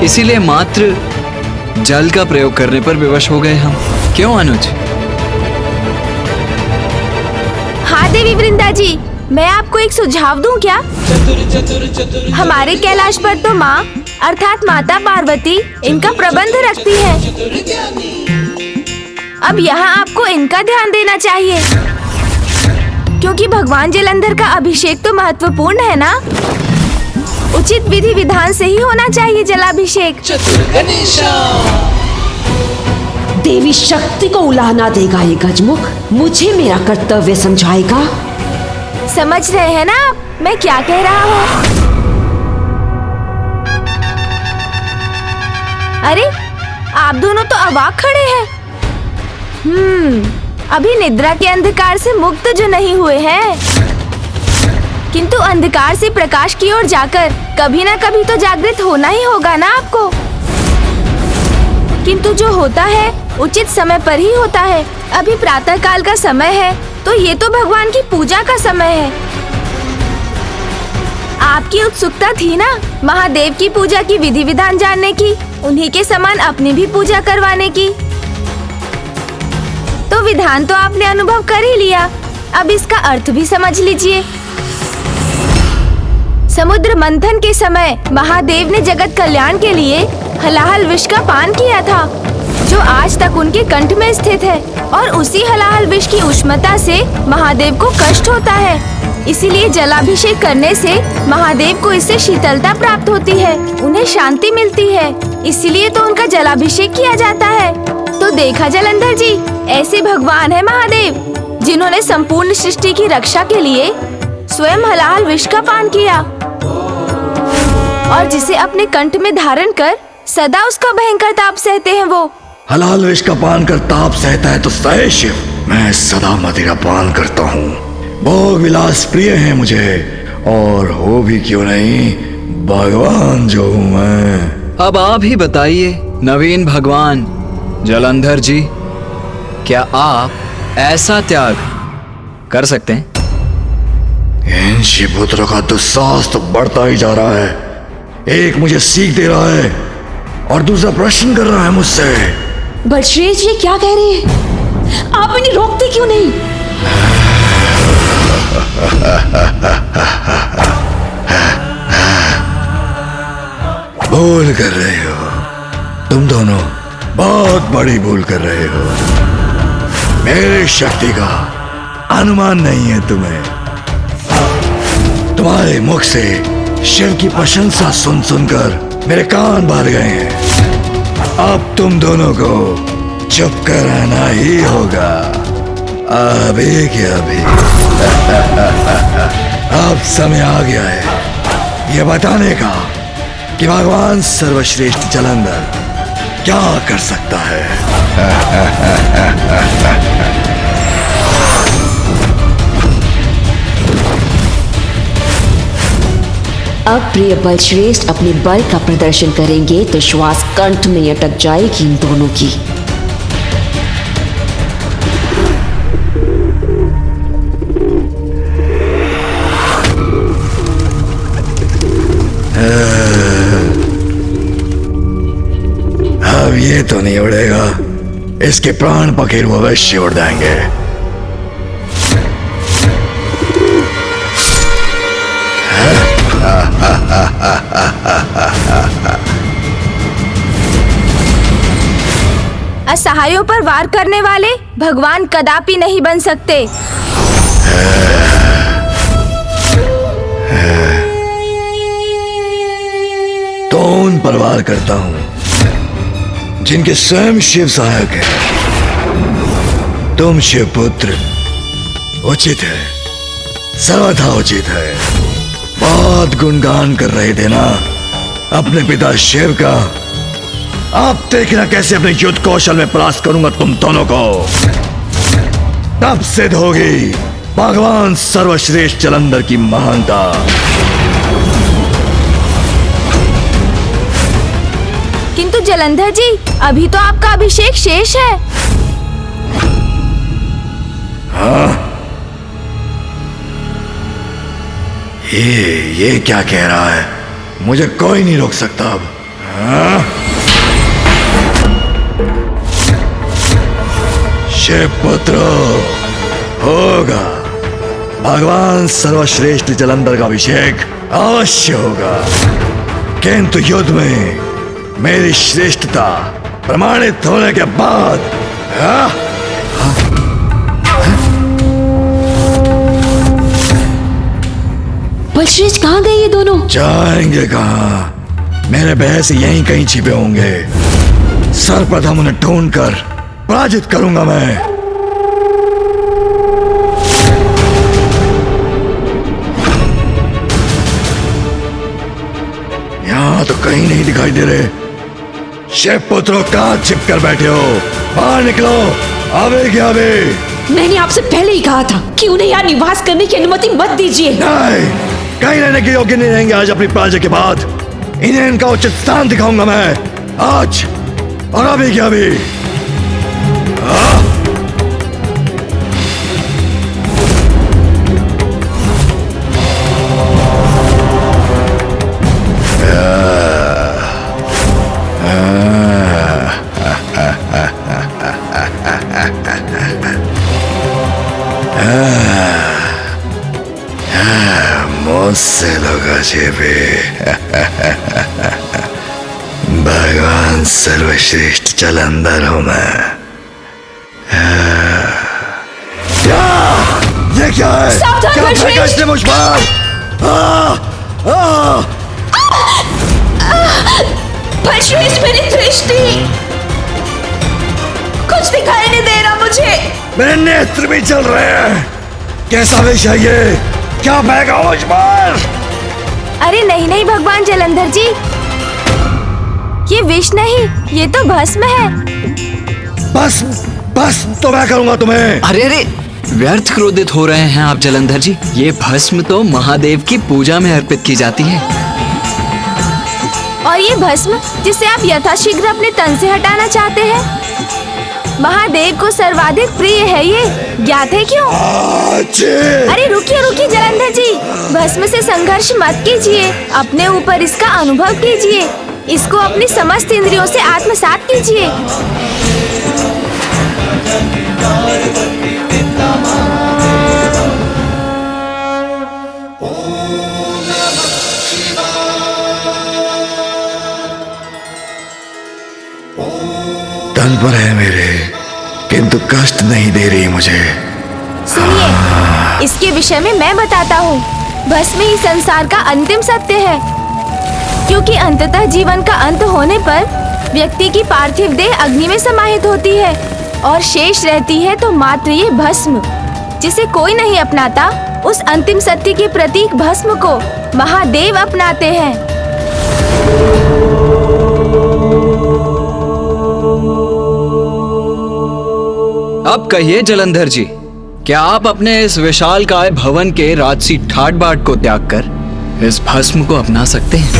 इसीलिए मात्र जल का प्रयोग करने पर विवश हो गए हम। क्यों अनुज? हाँ देवी वृंदा जी, मैं आपको एक सुझाव दूं क्या? हमारे कैलाश पर तो माँ अर्थात माता पार्वती इनका प्रबंध रखती है। अब यहाँ आपको इनका ध्यान देना चाहिए, क्योंकि भगवान जलंधर का अभिषेक तो महत्वपूर्ण है ना। उचित विधि विधान से ही होना चाहिए जलाभिषेक। देवी शक्ति को उलाहना देगा ये गजमुख, मुझे मेरा कर्तव्य समझाएगा। समझ रहे हैं ना आप मैं क्या कह रहा हूँ? अरे आप दोनों तो अवाक खड़े हैं। अभी निद्रा के अंधकार से मुक्त जो नहीं हुए हैं, किंतु अंधकार से प्रकाश की ओर जाकर कभी ना कभी तो जागृत होना ही होगा ना आपको। किंतु जो होता है उचित समय पर ही होता है। अभी प्रातः काल का समय है तो ये तो भगवान की पूजा का समय है। आपकी उत्सुकता थी ना महादेव की पूजा की विधि विधान जानने की, उन्हीं के समान अपनी भी पूजा करवाने की। तो विधान तो आपने अनुभव कर ही लिया, अब इसका अर्थ भी समझ लीजिए। समुद्र मंथन के समय महादेव ने जगत कल्याण के लिए हलाहल विष का पान किया था, जो आज तक उनके कंठ में स्थित है, और उसी हलाहल विष की उष्णता से महादेव को कष्ट होता है। इसीलिए जलाभिषेक करने से महादेव को इससे शीतलता प्राप्त होती है, उन्हें शांति मिलती है। इसीलिए तो उनका जलाभिषेक किया जाता है। तो देखा जलंधर जी, ऐसे भगवान है महादेव, जिन्होंने संपूर्ण सृष्टि की रक्षा के लिए स्वयं हलाहल विष का पान किया और जिसे अपने कंठ में धारण कर सदा उसका भयंकर ताप सहते हैं। वो हलाल विष का पान कर ताप सहता है तो सहे शिव, मैं सदा मदिरा पान करता हूँ। भोग विलास प्रिय है मुझे, और हो भी क्यों नहीं भगवान जो हूँ मैं। अब आप ही बताइए नवीन भगवान जलंधर जी, क्या आप ऐसा त्याग कर सकते हैं? इन शिवपुत्रों का दुस्साहस तो बढ़ता ही जा रहा है। एक मुझे सीख दे रहा है और दूसरा प्रश्न कर रहा है मुझसे। बलश्रेष्ठ ये क्या कह रहे हैं? आप इन्हें रोकते क्यों नहीं? भूल कर रहे हो तुम दोनों, बहुत बड़ी भूल कर रहे हो। मेरी शक्ति का अनुमान नहीं है तुम्हें। तुम्हारे मुख से शिव की प्रशंसा सुन सुनकर मेरे कान भर गए हैं। अब तुम दोनों को चुप कर रहना ही होगा। अभी क्या अभी अब समय आ गया है ये बताने का कि भगवान सर्वश्रेष्ठ जलंधर क्या कर सकता है। अब प्रिय बलश्रेष्ठ अपने बल का प्रदर्शन करेंगे तो श्वास कंठ में अटक जाएगी इन दोनों की। अब ये तो नहीं उड़ेगा, इसके प्राण पखेरु अवश्य उड़ जाएंगे। असहायों पर वार करने वाले भगवान कदापि नहीं बन सकते। तो उन पर वार करता हूं जिनके स्वयं शिव सहायक है। तुम शिवपुत्र उचित है, सर्वथा उचित है। बहुत गुणगान कर रहे थे ना अपने पिता शिव का। अब देखना कैसे अपने युद्ध कौशल में परास्त करूंगा तुम दोनों को। तब सिद्ध होगी भगवान सर्वश्रेष्ठ जलंधर की महानता। किंतु जलंधर जी, अभी तो आपका अभिषेक शेष है। हाँ? ये क्या कह रहा है? मुझे कोई नहीं रोक सकता अब। हाँ? शिवपुत्र होगा, भगवान सर्वश्रेष्ठ जलंधर का अभिषेक अवश्य होगा, किंतु युद्ध में मेरी श्रेष्ठता प्रमाणित होने के बाद। हाँ? बलश्रेष्ठ कहाँ गए ये दोनों? जाएंगे कहाँ? मेरे भय से यहीं कहीं छिपे होंगे। सर्वप्रथम उन्हें ढूंढकर पराजित करूंगा मैं। यहां तो कहीं नहीं दिखाई दे रहे। शिवपुत्रों कहाँ छिप कर बैठे हो? बाहर निकलो, आवे क्या आवे। मैंने आपसे पहले ही कहा था कि उन्हें यहाँ निवास करने की अनुमति मत दीजिए। नहीं, कहीं रहने के योग्य नहीं रहेंगे आज अपनी पराजय के बाद। इन्हें इनका उचित स्थान दिखाऊंगा मैं आज, और अभी क्या अभी। मुझसे लुका छिपी भगवान सर्वश्रेष्ठ जलंधर हूं मैं। क्या ये क्या है? सावधान क्या बलश्रेष्ठ! फेंका इसने मुझ पर? बलश्रेष्ठ, मेरी दृष्टि, कुछ दिखाई नहीं दे रहा मुझे। मेरे नेत्र भी चल रहे हैं। कैसा विष है ये? क्या फेंका मुझ पर? अरे नहीं नहीं भगवान जलंधर जी, ये विष नहीं, ये तो भस्म है। बस बस तो मैं करूंगा तुम्हें। अरे अरे, व्यर्थ क्रोधित हो रहे हैं आप जलंधर जी। ये भस्म तो महादेव की पूजा में अर्पित की जाती है। और ये भस्म जिसे आप यथाशीघ्र अपने तन से हटाना चाहते हैं, महादेव को सर्वाधिक प्रिय है ये, ज्ञात है क्यों? अरे रुकिए रुकिए जलंधर जी, भस्म से संघर्ष मत कीजिए, अपने ऊपर इसका अनुभव कीजिए, इसको अपनी समस्त इंद्रियों से आत्मसात कीजिए। तन पर है मेरे, किंतु कष्ट नहीं दे रही मुझे। सुनिए, इसके विषय में मैं बताता हूँ। भस्म ही संसार का अंतिम सत्य है, क्योंकि अंततः जीवन का अंत होने पर व्यक्ति की पार्थिव देह अग्नि में समाहित होती है और शेष रहती है तो मात्र ये भस्म, जिसे कोई नहीं अपनाता। उस अंतिम सत्य के प्रतीक भस्म को महादेव अपनाते हैं। अब कहिए जलंधर जी, क्या आप अपने इस विशालकाय भवन के राजसी ठाट बाट को त्याग कर इस भस्म को अपना सकते हैं?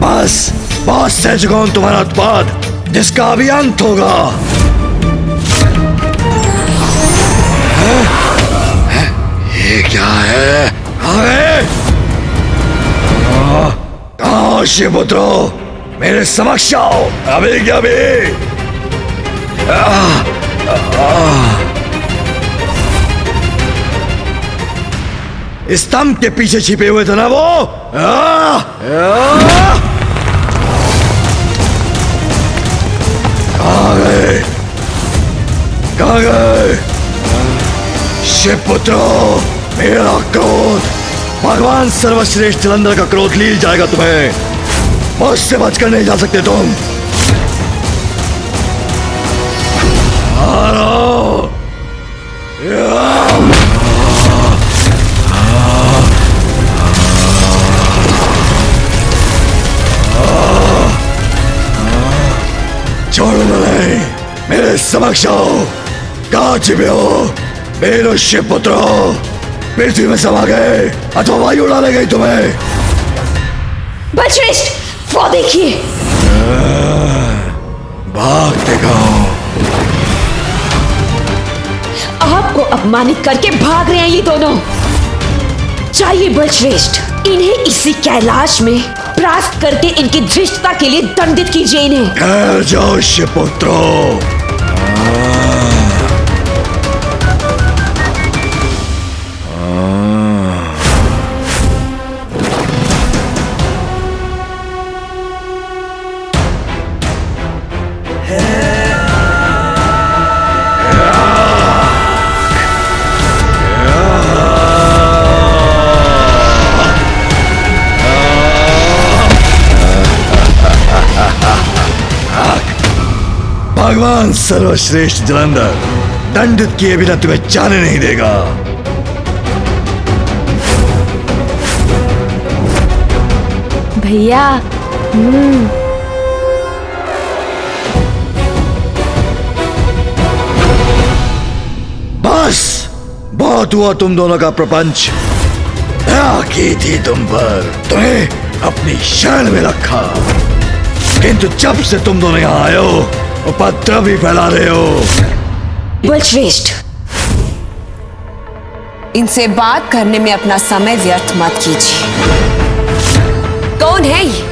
बस बस से चुका हूं तुम्हारा उत्पाद, जिसका अभी अंत होगा। ये क्या है? कहाँ शिवपुत्रो, मेरे समक्ष आओ, अभी क्या अभी। स्तंभ के पीछे छिपे हुए थे ना वो। कहाँ गए? कहाँ गए? शिवपुत्रो, मेरा क्रोध, भगवान सर्वश्रेष्ठ जलंधर का क्रोध लील जाएगा तुम्हें। मुझसे बचकर नहीं जा सकते तुम। छोड़ो नहीं, मेरे समक्ष आओ। कहाँ छिपे हो मेरे शिवपुत्रो? पृथ्वी में समा गए अथवा वायु उड़ाने गई तुम्हें? बलश्रेष्ठ, वो देखिए। भाग दिखाओ। आपको अपमानित करके भाग रहे हैं ये दोनों। चाहिए बलश्रेष्ठ, इन्हें इसी कैलाश में परास्त करके इनकी धृष्टता के लिए दंडित कीजिए इन्हें। ठहर जाओ शिवपुत्रो। भगवान सर्वश्रेष्ठ जलंधर दंडित किए बिना तुम्हें जाने नहीं देगा। भैया, बस बहुत हुआ तुम दोनों का प्रपंच। दया की थी तुम पर, तुम्हें अपनी शरण में रखा, किंतु जब से तुम दोनों यहाँ आए हो उपद्रव भी फैला रहे हो। बलश्रेष्ठ, इनसे बात करने में अपना समय व्यर्थ मत कीजिए। कौन है ये?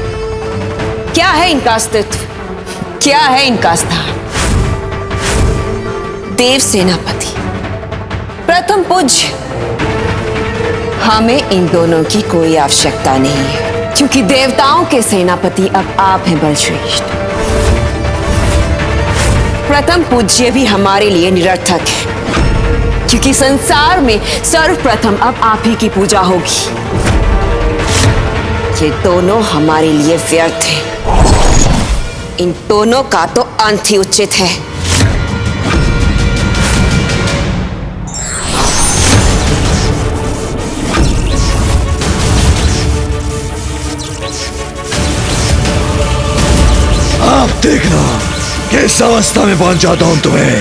क्या है इनका अस्तित्व? क्या है इनका स्थान? देव सेनापति, प्रथम पूज्य, हमें इन दोनों की कोई आवश्यकता नहीं है, क्योंकि देवताओं के सेनापति अब आप हैं बलश्रेष्ठ। प्रथम पूज्य भी हमारे लिए निरर्थक है, क्योंकि संसार में सर्वप्रथम अब आप ही की पूजा होगी। ये दोनों हमारे लिए व्यर्थ हैं। इन दोनों का तो अंत ही उचित है। आप देखना किस अवस्था में पहुंच जाता हूं तुम्हें।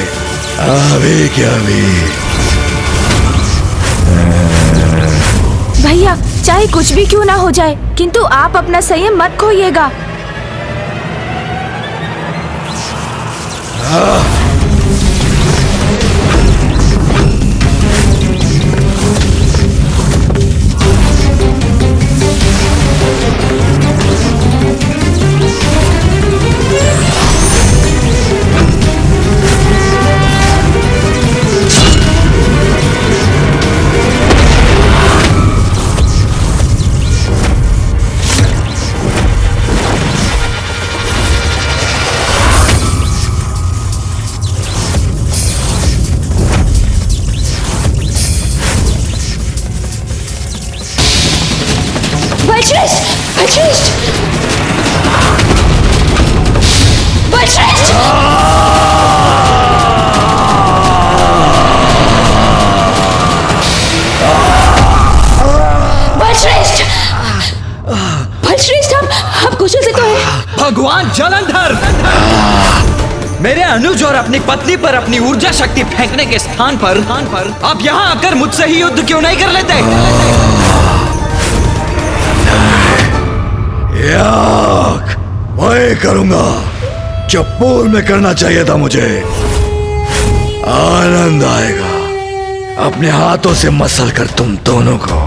अभी क्या अभी। भैया चाहे कुछ भी क्यों ना हो जाए, किंतु आप अपना संयम मत खोइएगा। भगवान जलंधर, मेरे अनुज और अपनी पत्नी पर अपनी ऊर्जा शक्ति फेंकने के स्थान पर आप यहाँ आकर मुझसे ही युद्ध क्यों नहीं कर लेते? याक, वही करूंगा जो पूर्व में करना चाहिए था मुझे। आनंद आएगा अपने हाथों से मसल कर तुम दोनों को।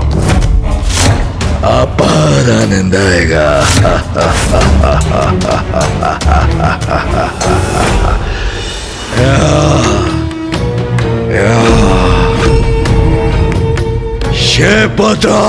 अपार आनंद आएगा। शेपत्रा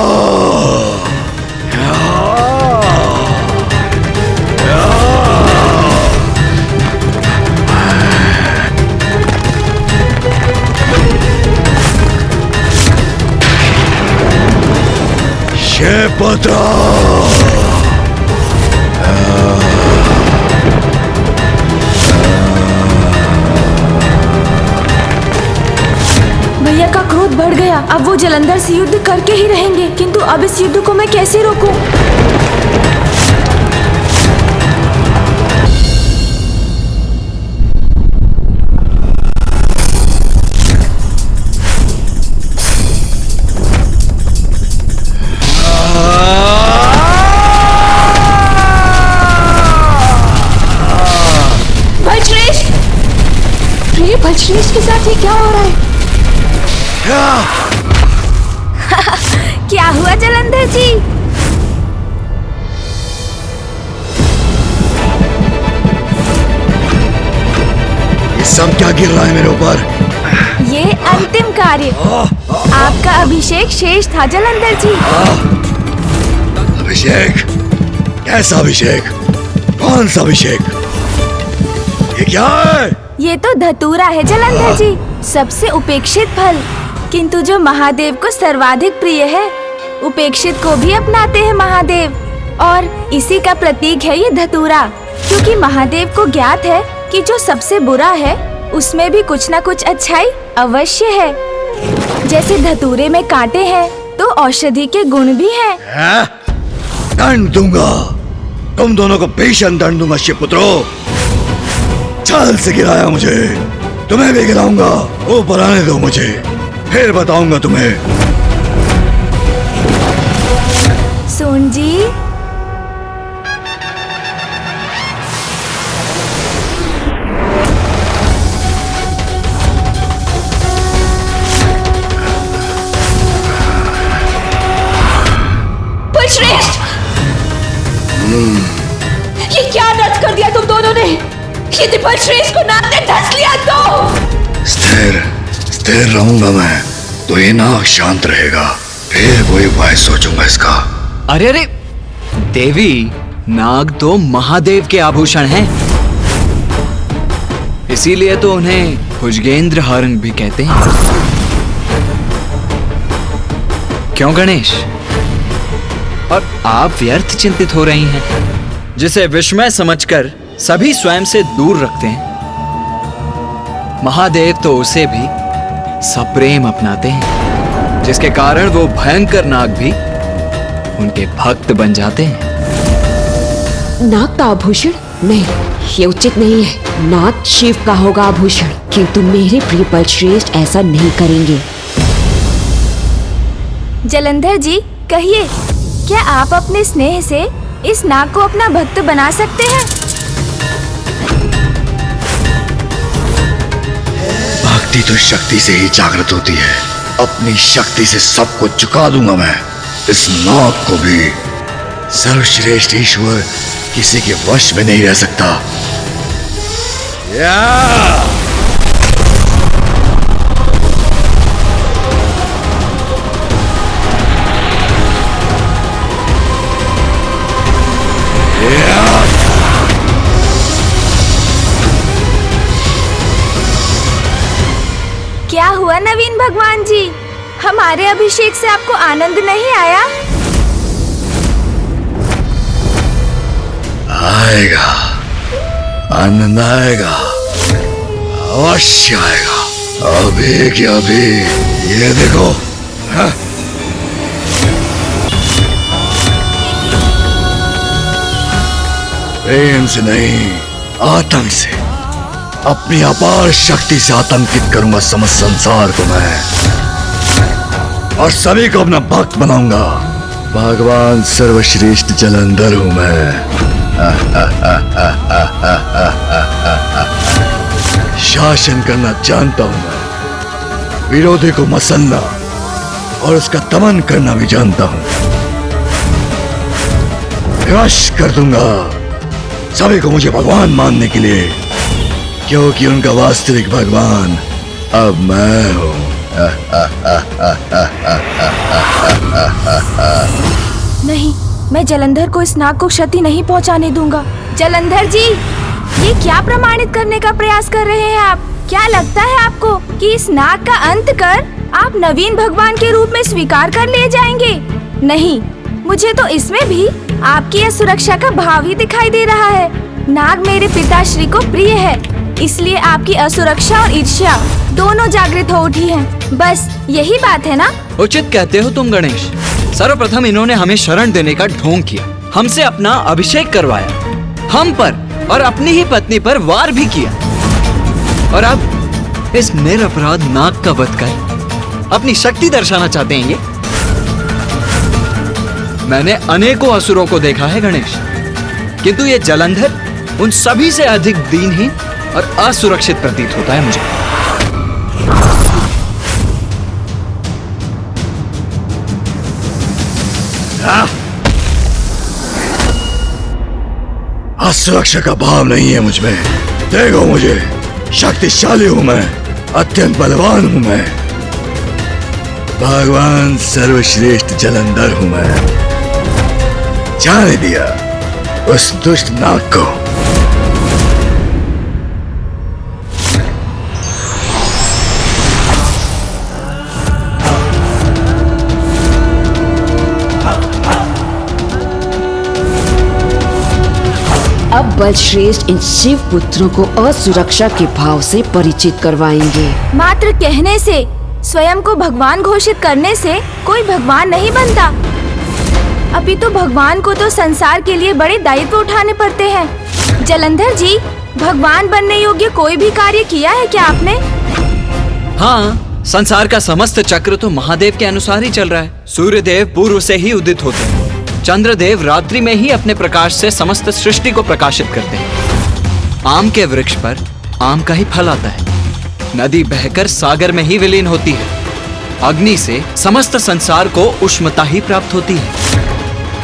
शेपत्रा भैया का क्रोध बढ़ गया। अब वो जलंधर से युद्ध करके ही रहेंगे, किंतु अब इस युद्ध को मैं कैसे रोकूं? बलश्रेष्ठ के साथ ये क्या हो रहा है? क्या हुआ जलंधर जी? ये सब क्या गिर रहा है मेरे ऊपर? ये अंतिम कार्य, आपका अभिषेक शेष था जलंधर जी। अभिषेक? कैसा अभिषेक? कौन सा अभिषेक? ये क्या है? ये तो धतूरा है जलंधर जी, सबसे उपेक्षित फल, किंतु जो महादेव को सर्वाधिक प्रिय है। उपेक्षित को भी अपनाते हैं महादेव, और इसी का प्रतीक है ये धतूरा, क्योंकि महादेव को ज्ञात है कि जो सबसे बुरा है उसमें भी कुछ न कुछ अच्छाई अवश्य है। जैसे धतूरे में कांटे हैं तो औषधि के गुण भी हैं। दंड दूंगा, तुम दोनों को भीषण दंड दूंगा शिवपुत्रों। चाल से गिराया मुझे, तुम्हें भी गिराऊंगा। ऊपर आने दो मुझे, फिर बताऊंगा तुम्हें। सोन जी, बलश्रेष्ठ, ये क्या नष्ट कर दिया तुम दोनों ने? यदि बलश्रेष्ठ को नाग ने धंस लिया तो? स्थिर स्थिर रहूंगा मैं तो ये नाग शांत रहेगा, फिर कोई उपाय सोचूंगा इसका। अरे अरे, देवी, नाग तो महादेव के आभूषण हैं, इसीलिए तो उन्हें भुजगेंद्र हरण भी कहते हैं। क्यों गणेश? और आप व्यर्थ चिंतित हो रही हैं, जिसे विस्मय समझकर सभी स्वयं से दूर रखते हैं। महादेव तो उसे भी सप्रेम अपनाते हैं, जिसके कारण वो भयंकर नाग भी उनके भक्त बन जाते हैं। नाग का आभूषण? नहीं, ये उचित नहीं है। नाग शिव का होगा आभूषण, किंतु मेरे प्रिय बलश्रेष्ठ ऐसा नहीं करेंगे। जलंधर जी, कहिए, क्या आप अपने स्नेह से इस नाग को अपना भक्त बना सकते हैं? भक्ति तो शक्ति से ही जागृत होती है। अपनी शक्ति से सबको चुका दूंगा मैं। इस नाग को भी। सर्वश्रेष्ठ ईश्वर किसी के वश में नहीं रह सकता। क्या हुआ नवीन भगवान जी? हमारे अभिषेक से आपको आनंद नहीं आया? आएगा, आनंद आएगा, अवश्य आएगा। अभी क्या अभी, ये देखो। हाँ? प्रेम से नहीं, आतंक से, अपनी अपार शक्ति से आतंकित करूंगा समस्त संसार को मैं, और सभी को अपना भक्त बनाऊंगा। भगवान सर्वश्रेष्ठ जलंधर हूं मैं। शासन करना जानता हूं मैं, विरोधी को मसलना और उसका दमन करना भी जानता हूं। विवश कर दूंगा सभी को मुझे भगवान मानने के लिए, क्योंकि उनका वास्तविक भगवान अब मैं हूं। नहीं, मैं जलंधर को इस नाग को क्षति नहीं पहुंचाने दूंगा। जलंधर जी, ये क्या प्रमाणित करने का प्रयास कर रहे हैं आप? क्या लगता है आपको कि इस नाग का अंत कर आप नवीन भगवान के रूप में स्वीकार कर ले जाएंगे? नहीं, मुझे तो इसमें भी आपकी असुरक्षा का भाव ही दिखाई दे रहा है। नाग मेरे पिताश्री को प्रिय है, इसलिए आपकी असुरक्षा और ईर्ष्या दोनों जागृत हो उठी हैं। बस यही बात है ना? उचित कहते हो तुम गणेश। सर्वप्रथम इन्होंने हमें शरण देने का ढोंग किया, हमसे अपना अभिषेक करवाया, हम पर और अपनी ही पत्नी पर वार भी किया, और अब इस निरपराध नाग का वध कर अपनी शक्ति दर्शाना चाहते हैं। ये मैंने अनेकों असुरों को देखा है गणेश, किंतु ये जलंधर उन सभी से अधिक दीनहीन और असुरक्षित प्रतीत होता है मुझे। असुरक्षा का भाव नहीं है मुझ में। देखो मुझे, शक्तिशाली हूं मैं, अत्यंत बलवान हूं मैं, भगवान सर्वश्रेष्ठ जलंधर हूं मैं। जाने दिया उस दुष्ट नाग को। अब बलश्रेष्ठ इन शिव पुत्रों को असुरक्षा के भाव से परिचित करवाएंगे। मात्र कहने से, स्वयं को भगवान घोषित करने से कोई भगवान नहीं बनता। अभी तो भगवान को तो संसार के लिए बड़े दायित्व उठाने पड़ते हैं। जलंधर जी, भगवान बनने योग्य कोई भी कार्य किया है क्या आपने? हाँ, संसार का समस्त चक्र तो महादेव के अनुसार ही चल रहा है। सूर्य देव पूर्व से ही उदित होते हैं, चंद्रदेव रात्रि में ही अपने प्रकाश से समस्त सृष्टि को प्रकाशित करते हैं। आम के वृक्ष पर आम का ही फल आता है, नदी बहकर सागर में ही विलीन होती है, अग्नि से समस्त संसार को उष्णता ही प्राप्त होती है,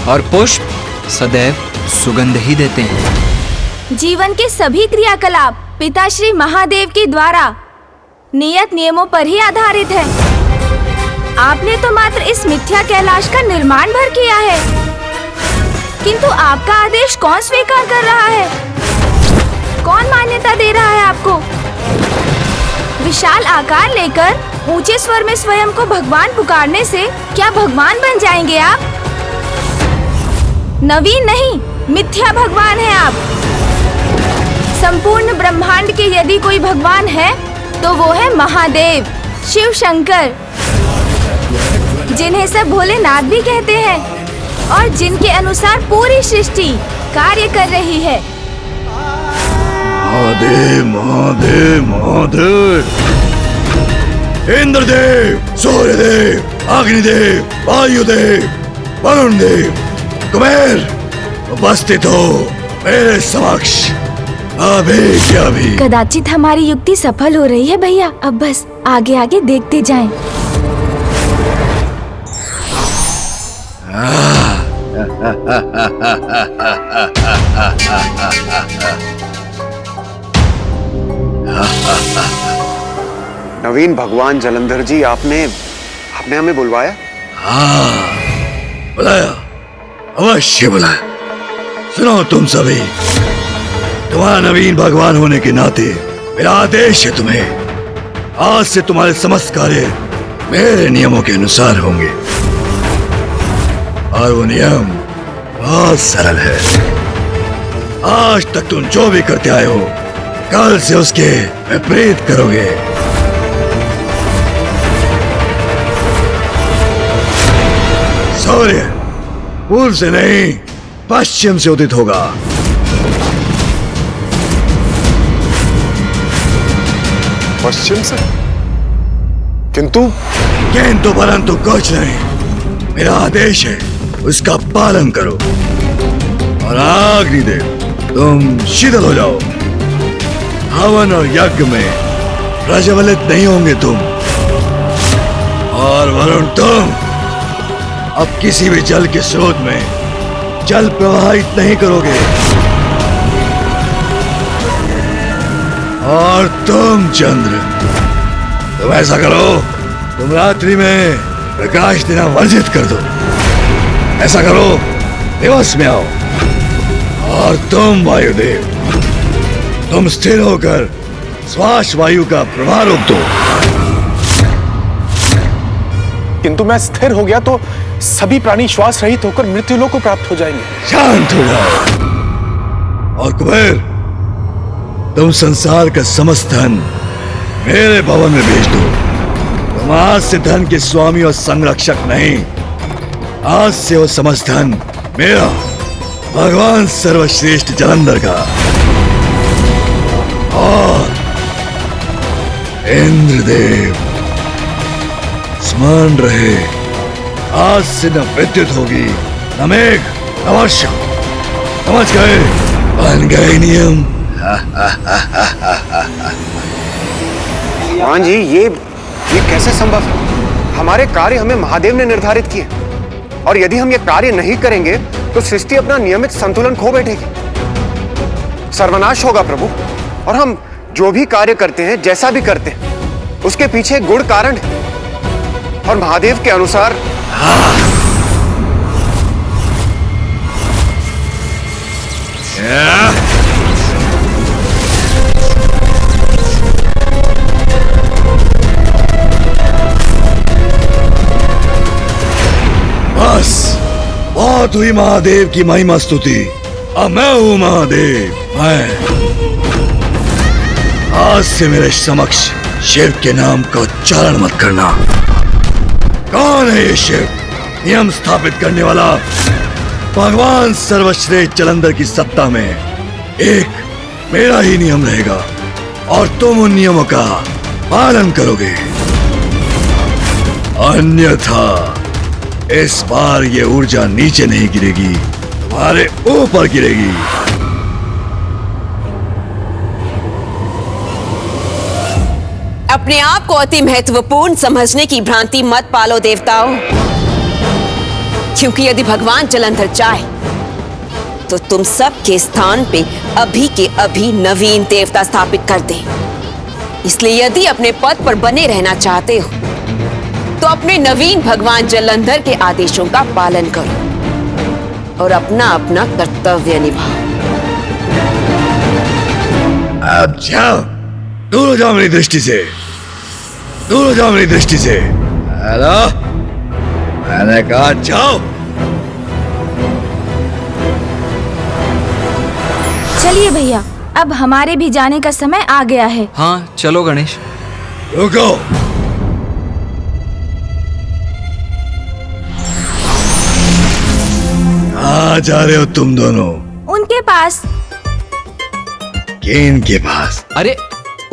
और पुष्प सदैव सुगंध ही देते हैं। जीवन के सभी क्रियाकलाप पिताश्री महादेव के द्वारा नियत नियमों पर ही आधारित है। आपने तो मात्र इस मिथ्या कैलाश का निर्माण भर किया है, किंतु आपका आदेश कौन स्वीकार कर रहा है? कौन मान्यता दे रहा है आपको? विशाल आकार लेकर ऊंचे स्वर में स्वयं को भगवान पुकारने से क्या भगवान बन जाएंगे आप? नवीन नहीं, मिथ्या भगवान है आप। संपूर्ण ब्रह्मांड के यदि कोई भगवान है तो वो है महादेव, शिव शंकर, जिन्हें सब भोलेनाथ भी कहते हैं और जिनके अनुसार पूरी सृष्टि कार्य कर रही है। महादेव महादेव महादेव, इंद्रदेव, सूर्यदेव, अग्निदेव, वायुदेव, वरुण देव, कुबेर, उपस्थित हो मेरे समक्ष अभी के अभी। कदाचित हमारी युक्ति सफल हो रही है भैया, अब बस आगे आगे देखते जाएं। नवीन भगवान जलंधर जी, आपने हमें बुलवाया? हाँ, बुलाया, अवश्य बुलाया। सुनो तुम सभी, तुम्हारा नवीन भगवान होने के नाते मेरा आदेश है तुम्हें, आज से तुम्हारे समस्त कार्य मेरे नियमों के अनुसार होंगे। और वो नियम बहुत सरल है। आज तक तुम जो भी करते आए हो, कल से उसके विपरीत करोगे। सूर्य पूर्व से नहीं, पश्चिम से उदित होगा। पश्चिम से? किंतु परंतु कुछ नहीं, मेरा आदेश है, उसका पालन करो। और अग्निदेव, तुम शीतल हो जाओ। हवन और यज्ञ में प्रज्वलित नहीं होंगे तुम। और वरुण, तुम अब किसी भी जल के स्रोत में जल प्रवाहित नहीं करोगे। और तुम चंद्र, तुम ऐसा करो, तुम रात्रि में प्रकाश देना वर्जित कर दो। ऐसा करो, दिवस में आओ। और तुम वायुदेव, तुम स्थिर होकर श्वास वायु का प्रवाह रोक दो। किंतु मैं स्थिर हो गया तो सभी प्राणी श्वास रहित होकर मृत्युलोक को प्राप्त हो जाएंगे। शांत हो जाओ। और कुबेर, तुम संसार का समस्त धन मेरे भवन में भेज दो। तुम आज से धन के स्वामी और संरक्षक नहीं, आज से वो समस्त धन मेरा, भगवान सर्वश्रेष्ठ जलंधर का। और इंद्रदेव, स्मरण रहे, आज से न विद्युत होगी, न मेघ, न वर्षा। समझ गए? बन गए नियम। भगवान जी, ये कैसे संभव है? हमारे कार्य हमें महादेव ने निर्धारित किए, और यदि हम ये कार्य नहीं करेंगे तो सृष्टि अपना नियमित संतुलन खो बैठेगी, सर्वनाश होगा प्रभु। और हम जो भी कार्य करते हैं, जैसा भी करते हैं, उसके पीछे गुण कारण है। और महादेव के अनुसार बस बहुत हुई महादेव की महिमा स्तुति। अब मैं हूं महादेव। मैं आज से मेरे समक्ष शिव के नाम का उच्चारण मत करना। कौन है ये शिव? नियम स्थापित करने वाला। भगवान सर्वश्रेष्ठ जलंधर की सत्ता में एक मेरा ही नियम रहेगा, और तुम उन नियमों का पालन करोगे। अन्यथा इस बार ये ऊर्जा नीचे नहीं गिरेगी, तुम्हारे ऊपर गिरेगी। अपने आप को अति महत्वपूर्ण समझने की भ्रांति मत पालो देवताओं, क्योंकि यदि भगवान जलंधर चाहे तो तुम सब के स्थान पे अभी के अभी नवीन देवता स्थापित कर दे। इसलिए यदि अपने पद पर बने रहना चाहते हो तो अपने नवीन भगवान जलंधर के आदेशों का पालन करो और अपना अपना कर्तव्य निभाओ। अब जाओ, दूर हो जाओ मेरी दृष्टि से, दूर हो जाओ मेरी दृष्टि से। हेलो, मैंने कहा जाओ। चलिए भैया, अब हमारे भी जाने का समय आ गया है। हाँ चलो गणेश। रुको, कहाँ जा रहे हो तुम दोनों? उनके पास। किन के पास? अरे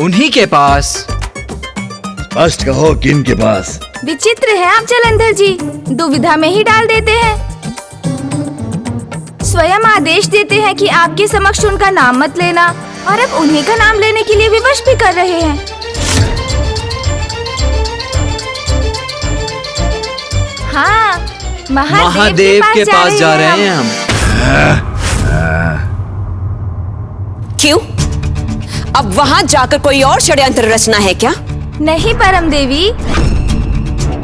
उन्हीं के पास। स्पष्ट कहो, किन के पास? विचित्र है आप जलंधर जी, दुविधा में ही डाल देते हैं। स्वयं आदेश देते हैं कि आपके समक्ष उनका नाम मत लेना, और अब उन्हीं का नाम लेने के लिए विवश भी कर रहे हैं। हाँ, महादेव के पास जा रहे हैं हम। क्यों? अब वहां जाकर कोई और षड्यंत्र रचना है क्या? नहीं परम देवी,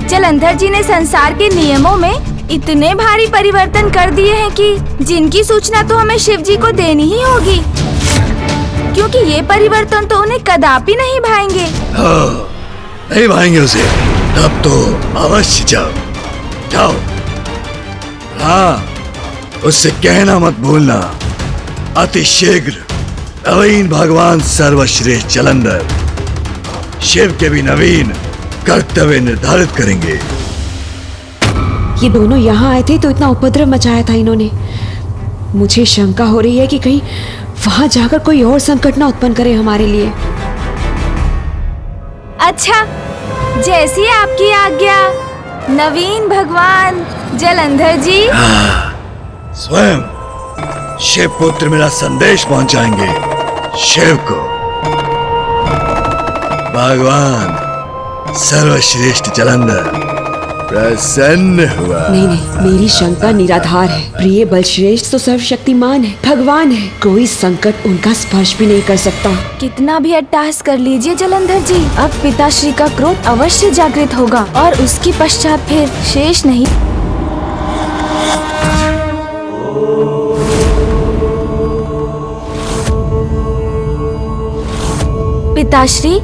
जलंधर जी ने संसार के नियमों में इतने भारी परिवर्तन कर दिए हैं कि जिनकी सूचना तो हमें शिव जी को देनी ही होगी, क्योंकि ये परिवर्तन तो उन्हें कदापि नहीं भाएंगे। नहीं भाएंगे उसे, तब तो अवश्य जाओ, जाओ। हाँ, उससे कहना मत भूलना, अति शीघ्र नवीन भगवान सर्वश्रेष्ठ जलंधर शिव के भी नवीन कर्तव्य निर्धारित करेंगे। ये दोनों यहाँ आए थे तो इतना उपद्रव मचाया था इन्होंने। मुझे शंका हो रही है कि कहीं वहां जाकर कोई और संकट ना उत्पन्न करे हमारे लिए। अच्छा, जैसी आपकी आज्ञा नवीन भगवान जलंधर जी। स्वयं शिव पुत्र मेरा संदेश पहुंचाएंगे शिव को। भगवान सर्वश्रेष्ठ जलंधर प्रसन्न हुआ। नहीं, मेरी शंका निराधार है। प्रिय बलश्रेष्ठ तो सर्वशक्तिमान है, भगवान है, कोई संकट उनका स्पर्श भी नहीं कर सकता। कितना भी अट्टहास कर लीजिए जलंधर जी, अब पिताश्री का क्रोध अवश्य जागृत होगा और उसके पश्चात फिर शेष नहीं। पिताश्री।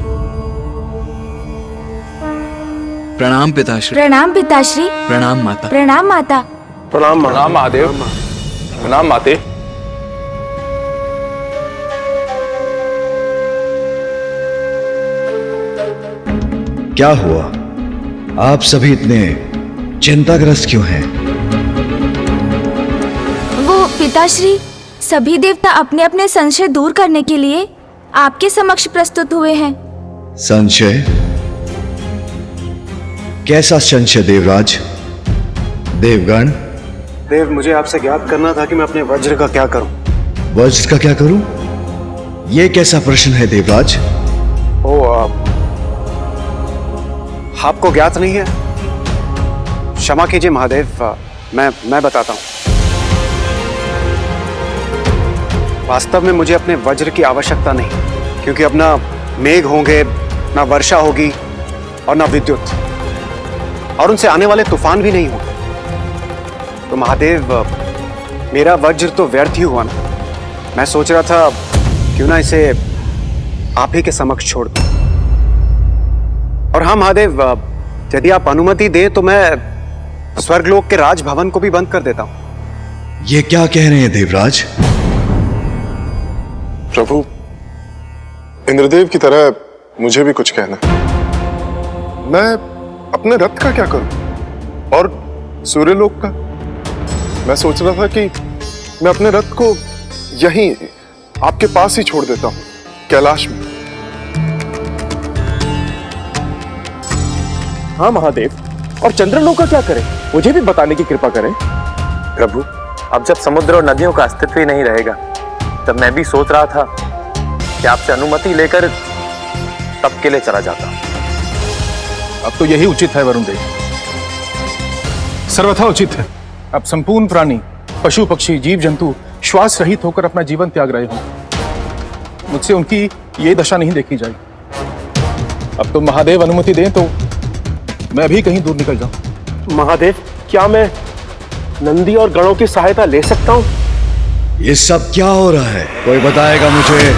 प्रणाम पिताश्री। प्रणाम पिताश्री। प्रणाम माता। प्रणाम माता। प्रणाम महादेव। प्रणाम माते। क्या हुआ? आप सभी इतने चिंताग्रस्त क्यों हैं? वो पिताश्री, सभी देवता अपने अपने संशय दूर करने के लिए आपके समक्ष प्रस्तुत हुए हैं। संशय? कैसा संशय देवराज? देवगण? देव, मुझे आपसे ज्ञात करना था कि मैं अपने वज्र का क्या करूं। वज्र का क्या करूं? ये कैसा प्रश्न है देवराज? आपको ज्ञात नहीं है? क्षमा कीजिए महादेव, मैं बताता हूं। वास्तव में मुझे अपने वज्र की आवश्यकता नहीं, क्योंकि अब ना मेघ होंगे, ना वर्षा होगी और ना विद्युत, और उनसे आने वाले तूफान भी नहीं होंगे। तो महादेव, मेरा वज्र तो व्यर्थ ही हुआ ना। मैं सोच रहा था क्यों ना इसे आप ही के समक्ष छोड़ दूं। और हाँ महादेव, यदि आप अनुमति दें तो मैं स्वर्गलोक के राजभवन को भी बंद कर देता हूं। ये क्या कह रहे हैं देवराज? प्रभु, इंद्रदेव की तरह मुझे भी कुछ कहना है। मैं अपने रथ का क्या करूं? और सूर्यलोक का? मैं सोच रहा था कि मैं अपने रथ को यहीं आपके पास ही छोड़ देता हूं, कैलाश में। हाँ महादेव, और चंद्रलोक का क्या करें? मुझे भी बताने की कृपा करें। प्रभु, अब जब समुद्र और नदियों का अस्तित्व ही नहीं रहेगा, तब मैं भी सोच रहा था कि आपसे अनुमति लेकर तब के लिए चला जाता। अब तो यही उचित है वरुण देव, सर्वथा उचित है। अब संपूर्ण प्राणी, पशु पक्षी, जीव जंतु श्वास रहित होकर अपना जीवन त्याग रहे हों। मुझसे उनकी ये दशा नहीं देखी जाएगी। अब तो महादेव अनुमति दें तो मैं भी कहीं दूर निकल जाऊं। महादेव, क्या मैं नंदी और गणों की सहायता ले सकता हूँ? ये सब क्या हो रहा है, कोई बताएगा मुझे?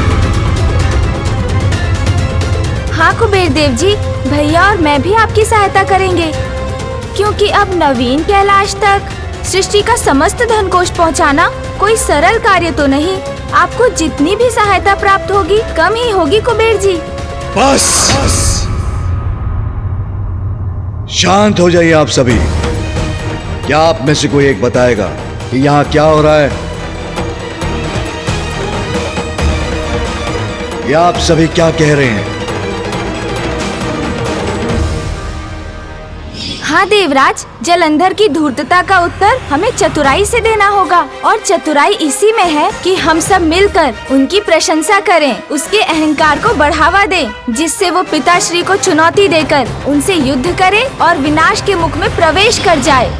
हाँ कुबेर देव जी, भैया और मैं भी आपकी सहायता करेंगे, क्योंकि अब नवीन कैलाश तक सृष्टि का समस्त धन कोष पहुँचाना कोई सरल कार्य तो नहीं। आपको जितनी भी सहायता प्राप्त होगी कम ही होगी कुबेर जी। बस शांत हो जाइए आप सभी। क्या आप में से कोई एक बताएगा कि यहाँ क्या हो रहा है? या आप सभी क्या कह रहे हैं? हाँ देवराज, जलंधर की धूर्तता का उत्तर हमें चतुराई से देना होगा, और चतुराई इसी में है कि हम सब मिलकर उनकी प्रशंसा करें, उसके अहंकार को बढ़ावा दें, जिससे वो पिताश्री को चुनौती देकर उनसे युद्ध करे और विनाश के मुख में प्रवेश कर जाए।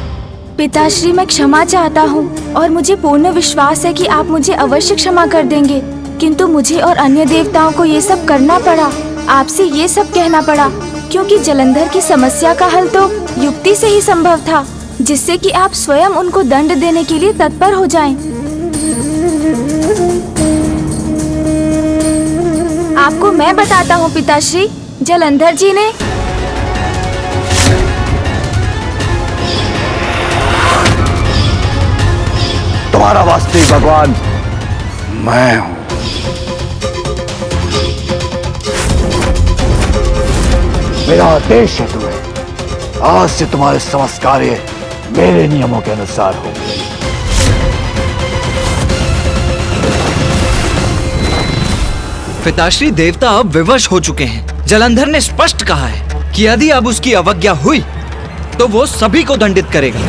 पिताश्री, मैं क्षमा चाहता हूँ और मुझे पूर्ण विश्वास है कि आप मुझे अवश्य क्षमा कर देंगे, किंतु मुझे और अन्य देवताओं को ये सब करना पड़ा, आपसे ये सब कहना पड़ा, क्योंकि जलंधर की समस्या का हल तो युक्ति से ही संभव था, जिससे कि आप स्वयं उनको दंड देने के लिए तत्पर हो जाएं। आपको मैं बताता हूँ पिताश्री, जलंधर जी ने तुम्हारा वास्तविक भगवान मैं हूं। मेरा आदेश है तुम्हें, आज से तुम्हारे समस्त कार्य मेरे नियमों के अनुसार होंगे। पिताश्री, देवता अब विवश हो चुके हैं। जलंधर ने स्पष्ट कहा है कि यदि अब उसकी अवज्ञा हुई तो वो सभी को दंडित करेगा।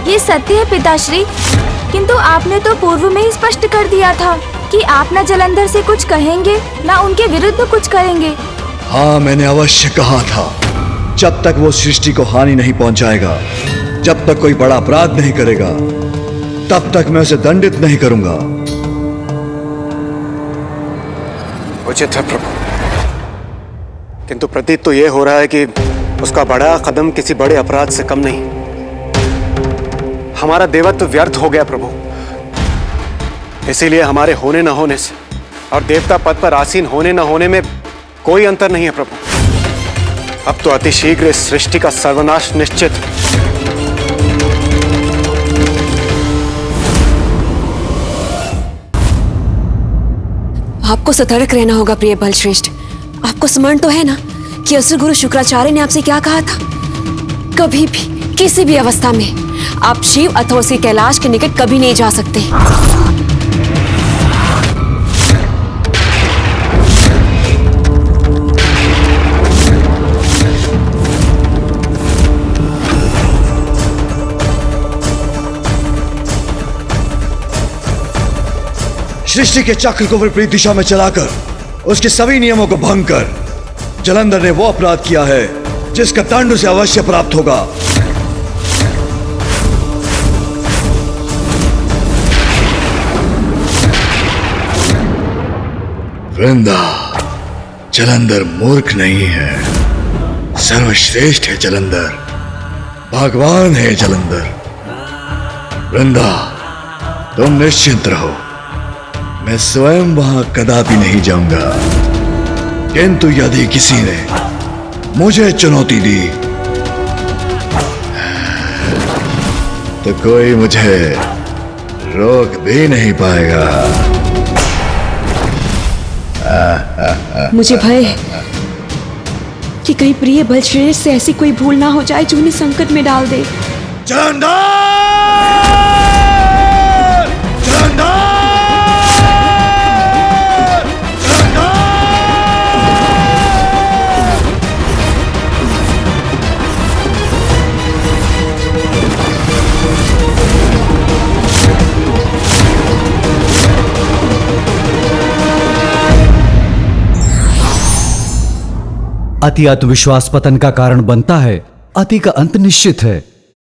ये सत्य है पिताश्री, किंतु आपने तो पूर्व में ही स्पष्ट कर दिया था कि आप न जलंधर से कुछ कहेंगे न उनके विरुद्ध कुछ करेंगे। हाँ, मैंने अवश्य कहा था, जब तक वो सृष्टि को हानि नहीं पहुंचाएगा, जब तक कोई बड़ा अपराध नहीं करेगा, तब तक मैं उसे दंडित नहीं करूंगा। उचित है प्रभु, किंतु प्रतीत तो ये हो रहा है कि उसका बड़ा कदम किसी बड़े अपराध से कम नहीं। हमारा देवत्व व्यर्थ हो गया प्रभु, इसीलिए हमारे होने न होने से और देवता पद पर आसीन होने न होने में कोई अंतर नहीं है प्रभु। अब तो अतिशीघ्र इस सृष्टि का सर्वनाश निश्चित है। आपको सतर्क रहना होगा प्रिय बलश्रेष्ठ। आपको स्मरण तो है ना कि असुर गुरु शुक्राचार्य ने आपसे क्या कहा था? कभी भी किसी भी अवस्था में आप शिव अथवा उसके कैलाश के निकट कभी नहीं जा सकते। सृष्टि के चक्र को विपरीत दिशा में चलाकर उसके सभी नियमों को भंग कर जलंधर ने वो अपराध किया है जिसका दंड उसे अवश्य प्राप्त होगा। वृंदा, जलंधर मूर्ख नहीं है, सर्वश्रेष्ठ है जलंधर, भगवान है जलंधर। वृंदा, तुम निश्चिंत रहो, मैं स्वयं वहां कदापि नहीं जाऊंगा, किंतु यदि किसी ने मुझे चुनौती दी तो कोई मुझे रोक भी नहीं पाएगा। मुझे भय है कि कहीं प्रिय बलश्रेष्ठ से ऐसी कोई भूल ना हो जाए जो उन्हें संकट में डाल दे। अति आत्मविश्वास पतन का कारण बनता है, अति का अंत निश्चित है।